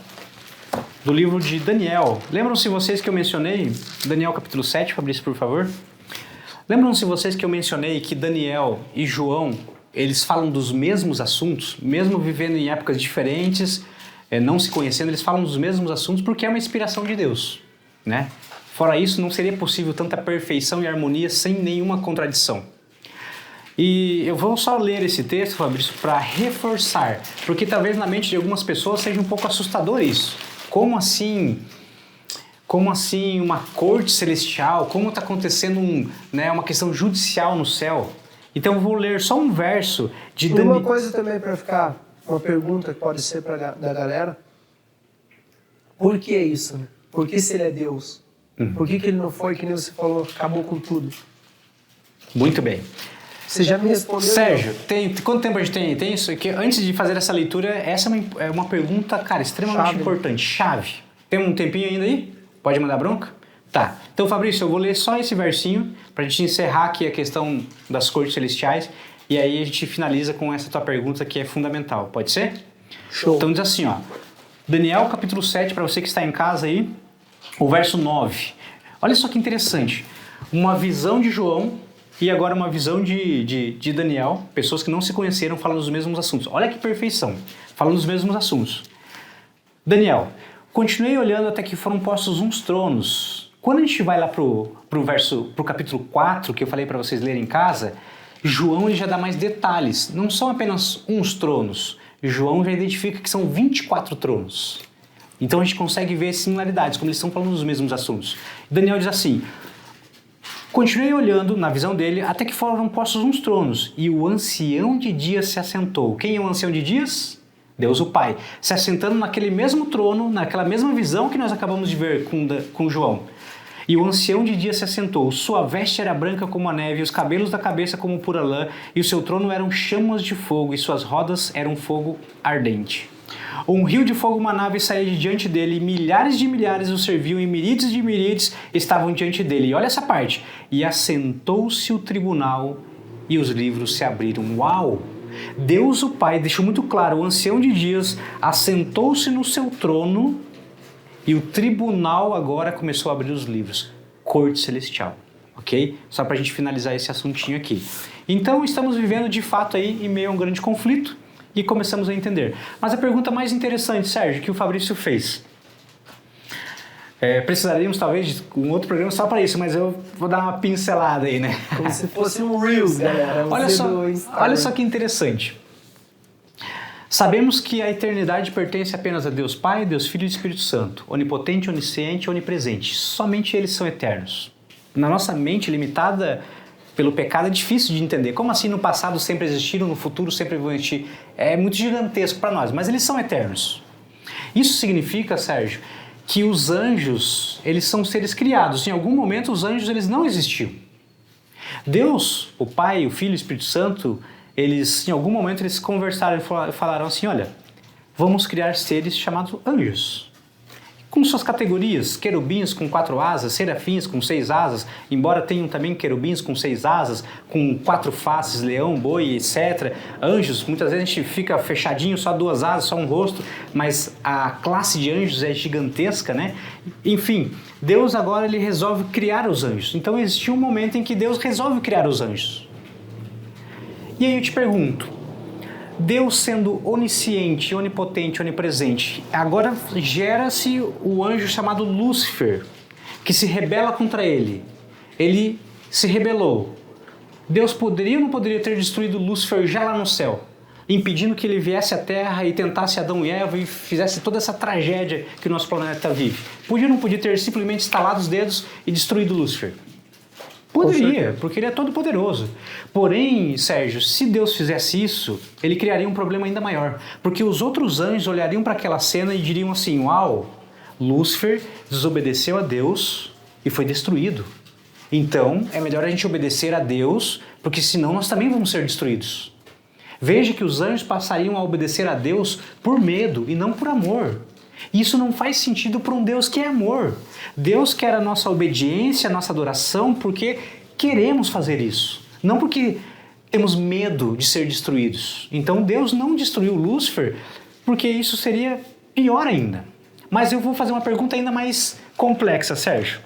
Do livro de Daniel. Lembram-se vocês que eu mencionei, Daniel capítulo 7, Fabrício, por favor? Lembram-se vocês que eu mencionei que Daniel e João, eles falam dos mesmos assuntos, mesmo vivendo em épocas diferentes, não se conhecendo, eles falam dos mesmos assuntos porque é uma inspiração de Deus, né? Fora isso, não seria possível tanta perfeição e harmonia sem nenhuma contradição. E eu vou só ler esse texto, Fabrício, para reforçar, porque talvez na mente de algumas pessoas seja um pouco assustador isso. Como assim uma corte celestial? Como está acontecendo uma questão judicial no céu? Então eu vou ler só um verso de E Daniel. uma coisa também para ficar, uma pergunta que pode ser da galera. Por que isso? Né? Por que se ele é Deus? Por que ele não foi, que nem você falou, acabou com tudo? Muito bem. Você já me respondeu. Sérgio, quanto tempo a gente tem? Tem isso? Que antes de fazer essa leitura, essa é uma pergunta, cara, extremamente Chave, né? importante. Chave. Tem um tempinho ainda aí? Pode mandar bronca? Tá. Então, Fabrício, eu vou ler só esse versinho pra gente encerrar aqui a questão das cortes celestiais e aí a gente finaliza com essa tua pergunta que é fundamental. Pode ser? Show. Então diz assim, ó. Daniel, capítulo 7, para você que está em casa aí, o verso 9. Olha só que interessante. Uma visão de João e agora uma visão de Daniel, pessoas que não se conheceram falando dos mesmos assuntos. Olha que perfeição, falando dos mesmos assuntos. Daniel, continuei olhando até que foram postos uns tronos. Quando a gente vai lá pro capítulo 4, que eu falei para vocês lerem em casa, João ele já dá mais detalhes. Não são apenas uns tronos. João já identifica que são 24 tronos. Então a gente consegue ver similaridades, como eles estão falando dos mesmos assuntos. Daniel diz assim: continuei olhando, na visão dele, até que foram postos uns tronos, e o ancião de dias se assentou. Quem é o ancião de dias? Deus o Pai. Se assentando naquele mesmo trono, naquela mesma visão que nós acabamos de ver com João. E o ancião de dias se assentou. Sua veste era branca como a neve, os cabelos da cabeça como pura lã, e o seu trono eram chamas de fogo, e suas rodas eram fogo ardente. Um rio de fogo manava e saía de diante dele, e milhares de milhares o serviam, e miríades de miríades estavam diante dele. E olha essa parte. E assentou-se o tribunal, e os livros se abriram. Uau! Deus o Pai deixou muito claro, o ancião de dias assentou-se no seu trono, e o tribunal agora começou a abrir os livros. Corte celestial, ok? Só para a gente finalizar esse assuntinho aqui. Então estamos vivendo de fato aí em meio a um grande conflito e começamos a entender. Mas a pergunta mais interessante, Sérgio, que o Fabrício fez. Precisaríamos talvez de um outro programa só para isso, mas eu vou dar uma pincelada aí, né? Como se fosse um Reels, galera. Olha só que interessante. Sabemos que a eternidade pertence apenas a Deus Pai, Deus Filho e Espírito Santo, onipotente, onisciente, onipresente. Somente eles são eternos. Na nossa mente limitada pelo pecado é difícil de entender. Como assim no passado sempre existiram, no futuro sempre vão existir? É muito gigantesco para nós, mas eles são eternos. Isso significa, Sérgio, que os anjos, eles são seres criados. Em algum momento os anjos eles não existiam. Deus, o Pai, o Filho e o Espírito Santo, eles, em algum momento, eles conversaram e falaram assim, olha, vamos criar seres chamados anjos. Com suas categorias, querubins com 4 asas, serafins com 6 asas, embora tenham também querubins com 6 asas, com 4 faces, leão, boi, etc. Anjos, muitas vezes a gente fica fechadinho, só 2 asas, só um rosto, mas a classe de anjos é gigantesca, né? Enfim, Deus agora ele resolve criar os anjos. Então existiu um momento em que Deus resolve criar os anjos. E aí eu te pergunto, Deus sendo onisciente, onipotente, onipresente, agora gera-se o anjo chamado Lúcifer, que se rebela contra ele. Ele se rebelou. Deus poderia ou não poderia ter destruído Lúcifer já lá no céu, impedindo que ele viesse à Terra e tentasse Adão e Eva e fizesse toda essa tragédia que o nosso planeta vive? Podia ou não podia ter simplesmente estalado os dedos e destruído Lúcifer? Poderia, porque ele é todo poderoso. Porém, Sérgio, se Deus fizesse isso, ele criaria um problema ainda maior. Porque os outros anjos olhariam para aquela cena e diriam assim, uau, Lúcifer desobedeceu a Deus e foi destruído. Então, é melhor a gente obedecer a Deus, porque senão nós também vamos ser destruídos. Veja que os anjos passariam a obedecer a Deus por medo e não por amor. Isso não faz sentido para um Deus que é amor. Deus quer a nossa obediência, a nossa adoração, porque queremos fazer isso. Não porque temos medo de ser destruídos. Então Deus não destruiu Lúcifer, porque isso seria pior ainda. Mas eu vou fazer uma pergunta ainda mais complexa, Sérgio.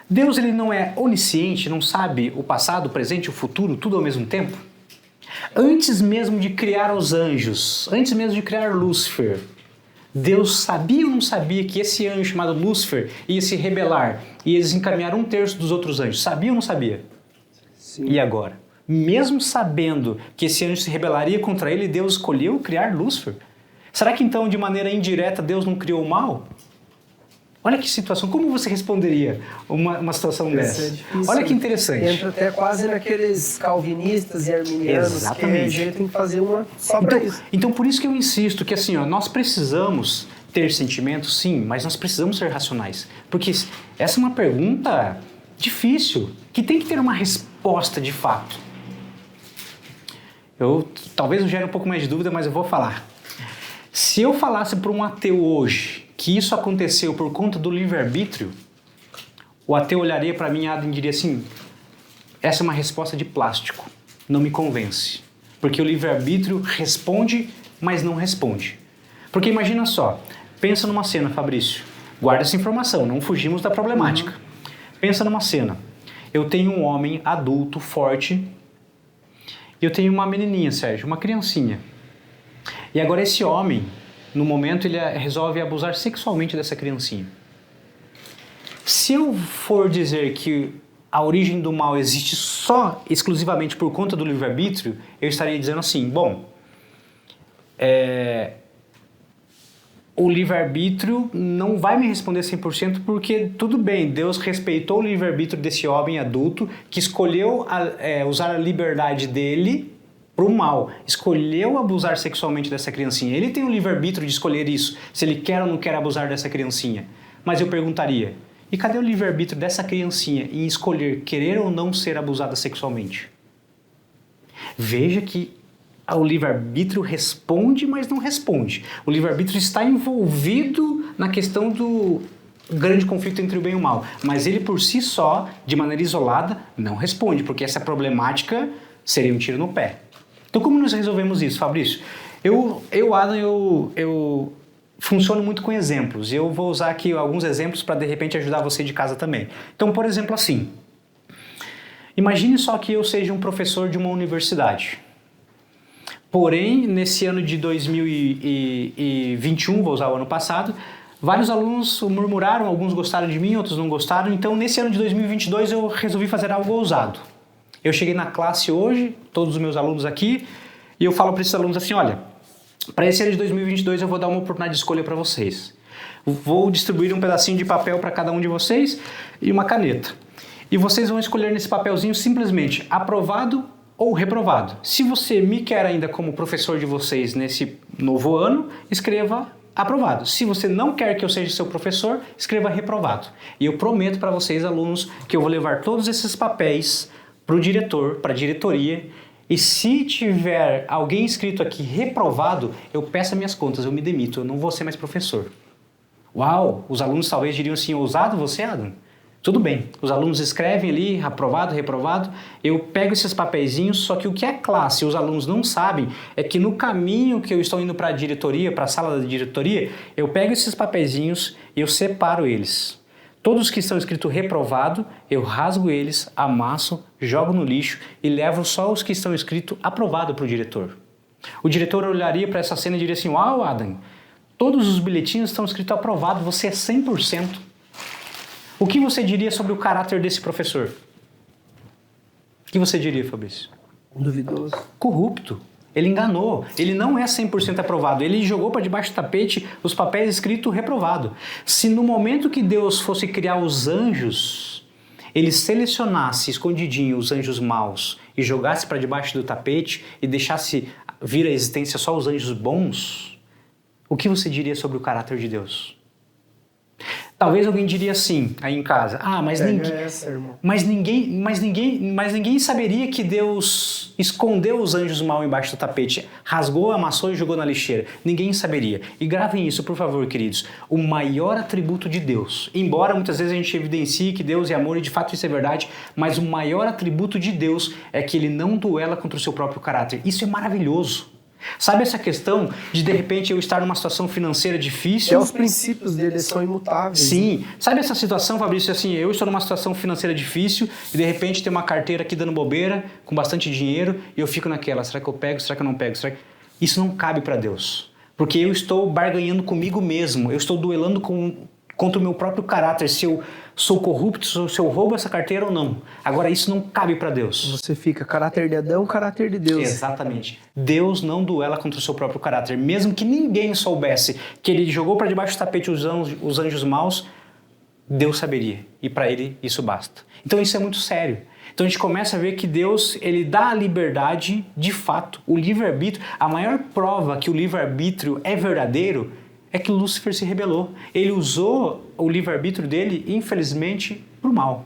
Deus ele não é onisciente, não sabe o passado, o presente e o futuro, tudo ao mesmo tempo? Antes mesmo de criar os anjos, antes mesmo de criar Lúcifer, Deus sabia ou não sabia que esse anjo chamado Lúcifer ia se rebelar e ia desencaminhar 1/3 dos outros anjos? Sabia ou não sabia? Sim. E agora? Mesmo sabendo que esse anjo se rebelaria contra ele, Deus escolheu criar Lúcifer? Será que então, de maneira indireta, Deus não criou o mal? Olha que situação, como você responderia uma situação dessa? É difícil, Olha que interessante. Entra até quase naqueles calvinistas e arminianos. Exatamente. Que a gente tem que fazer uma só para isso. Então por isso que eu insisto que assim, ó, nós precisamos ter sentimentos, sim, mas nós precisamos ser racionais. Porque essa é uma pergunta difícil, que tem que ter uma resposta de fato. Talvez eu gere um pouco mais de dúvida, mas eu vou falar. Se eu falasse para um ateu hoje que isso aconteceu por conta do livre-arbítrio, o ateu olharia para mim e diria assim, essa é uma resposta de plástico, não me convence. Porque o livre-arbítrio responde, mas não responde. Porque imagina só, pensa numa cena, Fabrício, guarda essa informação, não fugimos da problemática. Pensa numa cena, eu tenho um homem adulto, forte, e eu tenho uma menininha, Sérgio, uma criancinha. E agora esse homem, no momento, ele resolve abusar sexualmente dessa criancinha. Se eu for dizer que a origem do mal existe só, exclusivamente por conta do livre-arbítrio, eu estaria dizendo assim, bom, o livre-arbítrio não vai me responder 100% porque, tudo bem, Deus respeitou o livre-arbítrio desse homem adulto que escolheu usar a liberdade dele para o mal, escolheu abusar sexualmente dessa criancinha. Ele tem o livre-arbítrio de escolher isso, se ele quer ou não quer abusar dessa criancinha. Mas eu perguntaria, e cadê o livre-arbítrio dessa criancinha em escolher querer ou não ser abusada sexualmente? Veja que o livre-arbítrio responde, mas não responde. O livre-arbítrio está envolvido na questão do grande conflito entre o bem e o mal, mas ele por si só, de maneira isolada, não responde, porque essa problemática seria um tiro no pé. Então como nós resolvemos isso, Fabrício? Adam, eu funciono muito com exemplos, e eu vou usar aqui alguns exemplos para de repente ajudar você de casa também. Então, por exemplo, assim, imagine só que eu seja um professor de uma universidade. Porém, nesse ano de 2021, vou usar o ano passado, vários alunos murmuraram, alguns gostaram de mim, outros não gostaram. Então, nesse ano de 2022, eu resolvi fazer algo ousado. Eu cheguei na classe hoje, todos os meus alunos aqui, e eu falo para esses alunos assim, olha, para esse ano de 2022 eu vou dar uma oportunidade de escolha para vocês. Vou distribuir um pedacinho de papel para cada um de vocês e uma caneta. E vocês vão escolher nesse papelzinho simplesmente aprovado ou reprovado. Se você me quer ainda como professor de vocês nesse novo ano, escreva aprovado. Se você não quer que eu seja seu professor, escreva reprovado. E eu prometo para vocês, alunos, que eu vou levar todos esses papéis para o diretor, para a diretoria, e se tiver alguém escrito aqui reprovado, eu peço as minhas contas, eu me demito, eu não vou ser mais professor. Uau, os alunos talvez diriam assim, ousado você, Adam? Tudo bem, os alunos escrevem ali, aprovado, reprovado, eu pego esses papeizinhos, só que o que a classe e os alunos não sabem é que no caminho que eu estou indo para a diretoria, para a sala da diretoria, eu pego esses papeizinhos e eu separo eles. Todos que estão escritos reprovado, eu rasgo eles, amasso, jogo no lixo e levo só os que estão escritos aprovado para o diretor. O diretor olharia para essa cena e diria assim, uau, Adam, todos os bilhetinhos estão escritos aprovado, você é 100%. O que você diria sobre o caráter desse professor? O que você diria, Fabrício? Duvidoso. Corrupto. Ele enganou. Ele não é 100% aprovado. Ele jogou para debaixo do tapete os papéis escritos reprovado. Se no momento que Deus fosse criar os anjos, ele selecionasse escondidinho os anjos maus e jogasse para debaixo do tapete e deixasse vir à existência só os anjos bons, o que você diria sobre o caráter de Deus? Talvez alguém diria assim, aí em casa, mas ninguém saberia que Deus escondeu os anjos mal embaixo do tapete, rasgou, amassou e jogou na lixeira. Ninguém saberia. E gravem isso, por favor, queridos. O maior atributo de Deus, embora muitas vezes a gente evidencie que Deus é amor e de fato isso é verdade, mas o maior atributo de Deus é que ele não duela contra o seu próprio caráter. Isso é maravilhoso. Sabe essa questão de repente eu estar numa situação financeira difícil? Os princípios dele são imutáveis. Sim. Sabe essa situação, Fabrício, assim, eu estou numa situação financeira difícil e de repente tem uma carteira aqui dando bobeira, com bastante dinheiro, e eu fico naquela, será que eu pego, será que eu não pego? Isso não cabe para Deus. Porque eu estou barganhando comigo mesmo, eu estou duelando contra o meu próprio caráter, se eu sou corrupto, se eu roubo essa carteira ou não. Agora, isso não cabe para Deus. Você fica caráter de Adão, caráter de Deus. Exatamente. Deus não duela contra o seu próprio caráter. Mesmo que ninguém soubesse que ele jogou para debaixo do tapete os anjos maus, Deus saberia. E para ele, isso basta. Então, isso é muito sério. Então, a gente começa a ver que Deus, ele dá a liberdade, de fato, o livre-arbítrio. A maior prova que o livre-arbítrio é verdadeiro é que Lúcifer se rebelou. Ele usou o livre-arbítrio dele, infelizmente, para o mal.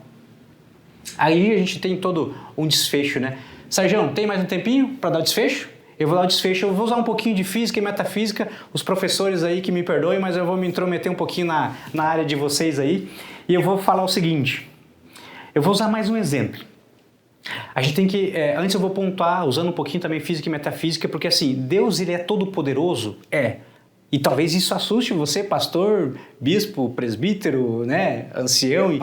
Aí a gente tem todo um desfecho, né? Sérgio, tem mais um tempinho para dar o desfecho? Eu vou dar o desfecho, eu vou usar um pouquinho de física e metafísica, os professores aí que me perdoem, mas eu vou me intrometer um pouquinho na área de vocês aí, e eu vou falar o seguinte, eu vou usar mais um exemplo. A gente tem que, antes eu vou pontuar, usando um pouquinho também física e metafísica, porque assim, Deus ele é todo poderoso? E talvez isso assuste você, pastor, bispo, presbítero, né, ancião e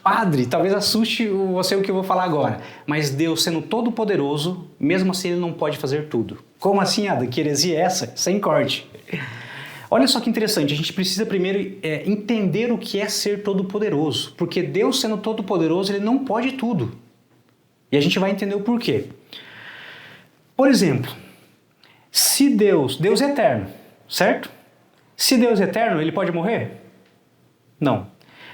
padre, talvez assuste você o que eu vou falar agora. Mas Deus sendo todo poderoso, mesmo assim ele não pode fazer tudo. Como assim, Ada? Que heresia é essa? Sem corte. Olha só que interessante, a gente precisa primeiro entender o que é ser todo poderoso, porque Deus sendo todo poderoso, ele não pode tudo. E a gente vai entender o porquê. Por exemplo, se Deus é eterno, certo? Se Deus é eterno, ele pode morrer? Não.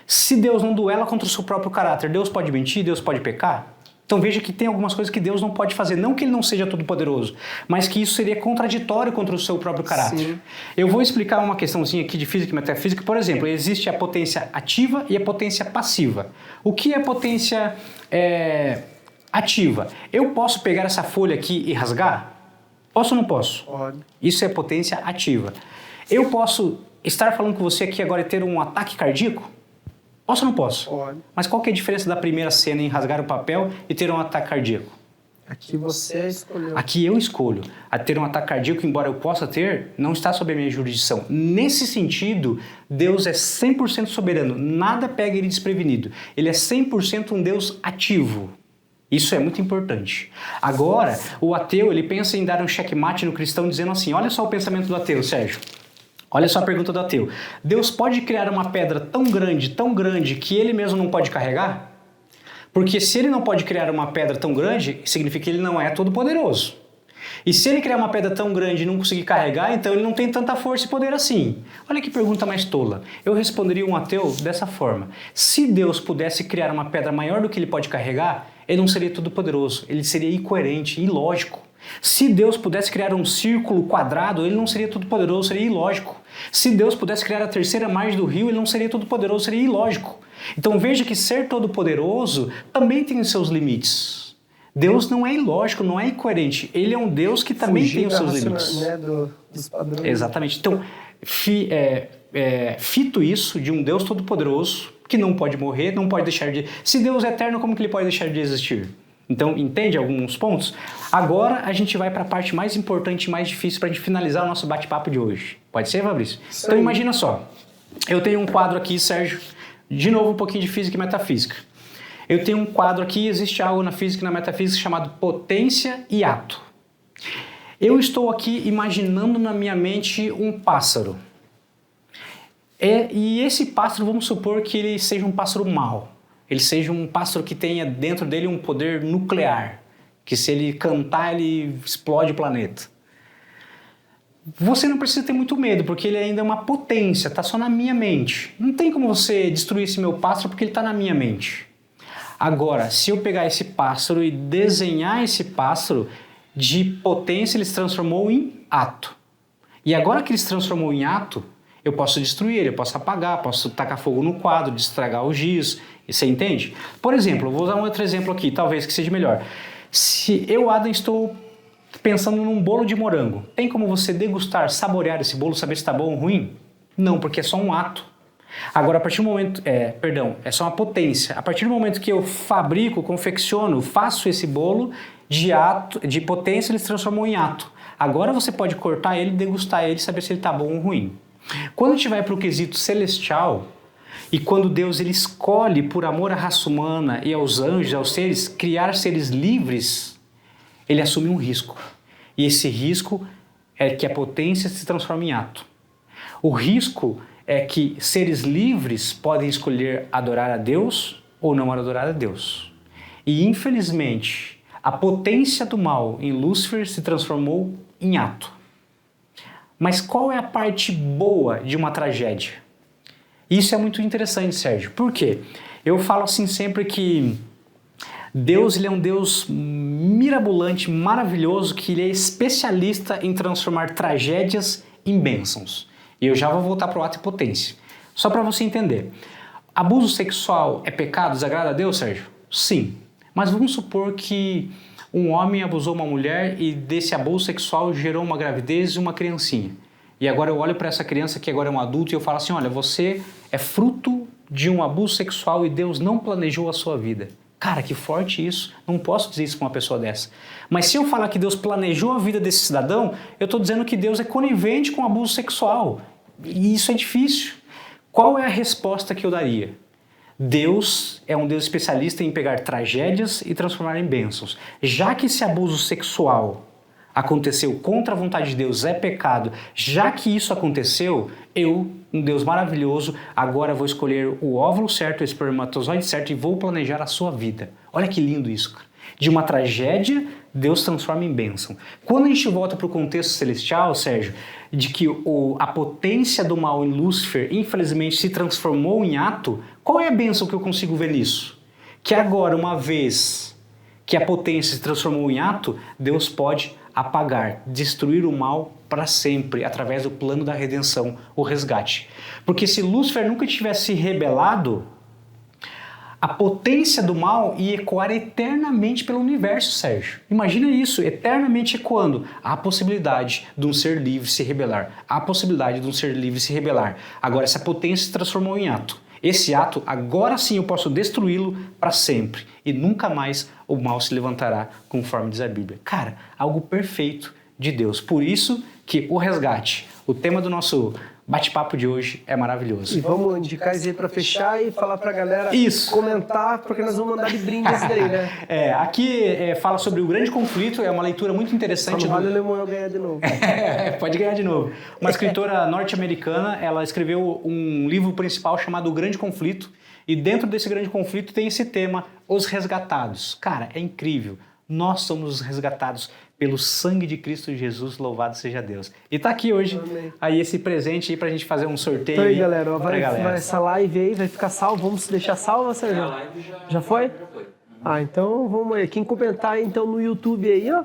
Se Deus não duela contra o seu próprio caráter, Deus pode mentir? Deus pode pecar? Então veja que tem algumas coisas que Deus não pode fazer. Não que ele não seja todo-poderoso, mas que isso seria contraditório contra o seu próprio caráter. Sim. Eu vou explicar uma questãozinha aqui de física e metafísica. Por exemplo, existe a potência ativa e a potência passiva. O que é potência ativa? Eu posso pegar essa folha aqui e rasgar? Posso ou não posso? Pode. Isso é potência ativa. Eu posso estar falando com você aqui agora e ter um ataque cardíaco? Posso ou não posso? Pode. Mas qual que é a diferença da primeira cena em rasgar o papel e ter um ataque cardíaco? Aqui você escolheu. Aqui eu escolho. A ter um ataque cardíaco, embora eu possa ter, não está sob a minha jurisdição. Nesse sentido, Deus é 100% soberano. Nada pega ele desprevenido. Ele é 100% um Deus ativo. Isso é muito importante. Agora, o ateu, ele pensa em dar um checkmate no cristão dizendo assim, olha só o pensamento do ateu, Sérgio. Olha só a pergunta do ateu. Deus pode criar uma pedra tão grande, que ele mesmo não pode carregar? Porque se ele não pode criar uma pedra tão grande, significa que ele não é todo poderoso. E se ele criar uma pedra tão grande e não conseguir carregar, então ele não tem tanta força e poder assim. Olha que pergunta mais tola. Eu responderia um ateu dessa forma. Se Deus pudesse criar uma pedra maior do que ele pode carregar, ele não seria todo poderoso, ele seria incoerente, ilógico. Se Deus pudesse criar um círculo quadrado, ele não seria todo poderoso, seria ilógico. Se Deus pudesse criar a terceira margem do rio, ele não seria todo poderoso, seria ilógico. Então veja que ser todo poderoso também tem os seus limites. Deus não é ilógico, não é incoerente. Ele é um Deus que também tem os seus limites. Né, dos padrões. Exatamente. Então, fito isso de um Deus todo poderoso, que não pode morrer, não pode deixar de... Se Deus é eterno, como que ele pode deixar de existir? Então, entende alguns pontos? Agora a gente vai para a parte mais importante e mais difícil para a gente finalizar o nosso bate-papo de hoje. Pode ser, Fabrício? Então imagina só, eu tenho um quadro aqui, Sérgio, de novo um pouquinho de física e metafísica. Eu tenho um quadro aqui, existe algo na física e na metafísica chamado potência e ato. Eu estou aqui imaginando na minha mente um pássaro. E esse pássaro, vamos supor que ele seja um pássaro mau. Ele seja um pássaro que tenha dentro dele um poder nuclear, que se ele cantar, ele explode o planeta. Você não precisa ter muito medo, porque ele ainda é uma potência, está só na minha mente. Não tem como você destruir esse meu pássaro, porque ele está na minha mente. Agora, se eu pegar esse pássaro e desenhar esse pássaro, de potência ele se transformou em ato. E agora que ele se transformou em ato, eu posso destruir ele, eu posso apagar, posso tacar fogo no quadro, estragar o giz. Você entende? Por exemplo, eu vou usar um outro exemplo aqui, talvez que seja melhor. Se eu, Adam, estou pensando num bolo de morango, tem como você degustar, saborear esse bolo, saber se está bom ou ruim? Não, porque é só um ato. Agora, a partir do momento... é só uma potência. A partir do momento que eu fabrico, confecciono, faço esse bolo de potência, ele se transformou em ato. Agora você pode cortar ele, degustar ele, saber se ele está bom ou ruim. Quando a gente vai para o quesito celestial, e quando Deus ele escolhe, por amor à raça humana e aos anjos, aos seres, criar seres livres, ele assume um risco. E esse risco é que a potência se transforma em ato. O risco é que seres livres podem escolher adorar a Deus ou não adorar a Deus. E infelizmente, a potência do mal em Lúcifer se transformou em ato. Mas qual é a parte boa de uma tragédia? Isso é muito interessante, Sérgio. Por quê? Eu falo assim sempre que Deus ele é um Deus mirabolante, maravilhoso, que ele é especialista em transformar tragédias em bênçãos. E eu já vou voltar para o ato e potência. Só para você entender. Abuso sexual é pecado, desagrada a Deus, Sérgio? Sim. Mas vamos supor que um homem abusou uma mulher e desse abuso sexual gerou uma gravidez e uma criancinha. E agora eu olho para essa criança que agora é um adulto e eu falo assim, olha, você é fruto de um abuso sexual e Deus não planejou a sua vida. Cara, que forte isso. Não posso dizer isso para uma pessoa dessa. Mas se eu falar que Deus planejou a vida desse cidadão, eu estou dizendo que Deus é conivente com o abuso sexual. E isso é difícil. Qual é a resposta que eu daria? Deus é um Deus especialista em pegar tragédias e transformar em bênçãos. Já que esse abuso sexual aconteceu contra a vontade de Deus, é pecado, já que isso aconteceu, eu, um Deus maravilhoso, agora vou escolher o óvulo certo, o espermatozoide certo e vou planejar a sua vida. Olha que lindo isso, cara. De uma tragédia, Deus transforma em bênção. Quando a gente volta para o contexto celestial, Sérgio, de que a potência do mal em Lúcifer, infelizmente, se transformou em ato, qual é a bênção que eu consigo ver nisso? Que agora, uma vez que a potência se transformou em ato, Deus pode apagar, destruir o mal para sempre, através do plano da redenção, o resgate. Porque se Lúcifer nunca tivesse se rebelado, a potência do mal ia ecoar eternamente pelo universo, Sérgio. Imagina isso, eternamente ecoando. Há a possibilidade de um ser livre se rebelar. Há a possibilidade de um ser livre se rebelar. Agora, essa potência se transformou em ato. Esse ato, agora sim eu posso destruí-lo para sempre. E nunca mais o mal se levantará, conforme diz a Bíblia. Cara, algo perfeito de Deus. Por isso que o resgate, o tema do nosso bate-papo de hoje é maravilhoso. E vamos indicar isso aí para fechar e falar para a galera comentar, porque nós vamos mandar de brinde esse daí, né? Aqui fala sobre o grande conflito, é uma leitura muito interessante. Só não vale o Lemuel ganhar de novo. Pode ganhar de novo. Uma escritora norte-americana, ela escreveu um livro principal chamado O Grande Conflito, e dentro desse grande conflito tem esse tema, os resgatados. Cara, é incrível. Nós somos os resgatados pelo sangue de Cristo Jesus, louvado seja Deus. E tá aqui hoje, aí esse presente aí pra gente fazer um sorteio. Então aí, galera, vai essa live aí vai ficar salva, vamos deixar salva, Sérgio? A live Já foi? Ah, então vamos aí. Quem comentar aí, então no YouTube aí, ó.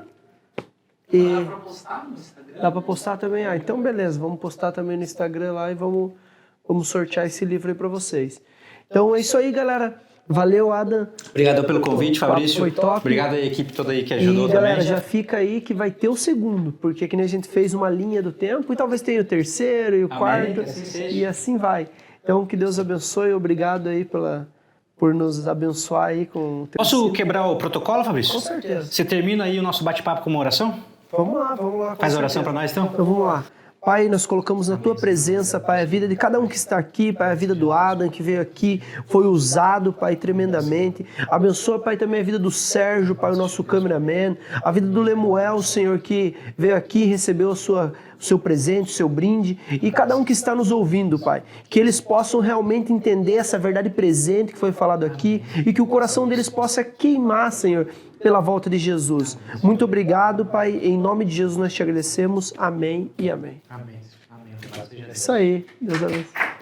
E... Dá pra postar no Instagram? Dá pra postar também? Ah, então beleza, vamos postar também no Instagram lá e vamos sortear esse livro aí pra vocês. Então é isso aí, galera. Valeu, Adam. Obrigado pelo convite, Fabrício. Foi top. Obrigado à equipe toda aí que ajudou também. Galera, já fica aí que vai ter o segundo, porque que nem a gente fez uma linha do tempo e talvez tenha o terceiro e o quarto, e assim vai. Então, que Deus abençoe, obrigado aí por nos abençoar aí com o Posso quebrar o protocolo, Fabrício? Com certeza. Você termina aí o nosso bate-papo com uma oração? Vamos lá. Faz a oração para nós, então? Então vamos lá. Pai, nós colocamos na Tua presença, Pai, a vida de cada um que está aqui, Pai, a vida do Adam, que veio aqui, foi usado, Pai, tremendamente. Abençoa, Pai, também a vida do Sérgio, Pai, o nosso cameraman, a vida do Lemuel, Senhor, que veio aqui e recebeu o seu presente, o seu brinde, e cada um que está nos ouvindo, Pai, que eles possam realmente entender essa verdade presente que foi falado aqui, e que o coração deles possa queimar, Senhor, pela volta de Jesus. Muito obrigado, Pai. Em nome de Jesus nós te agradecemos. Amém e amém. Amém. Isso aí. Deus abençoe.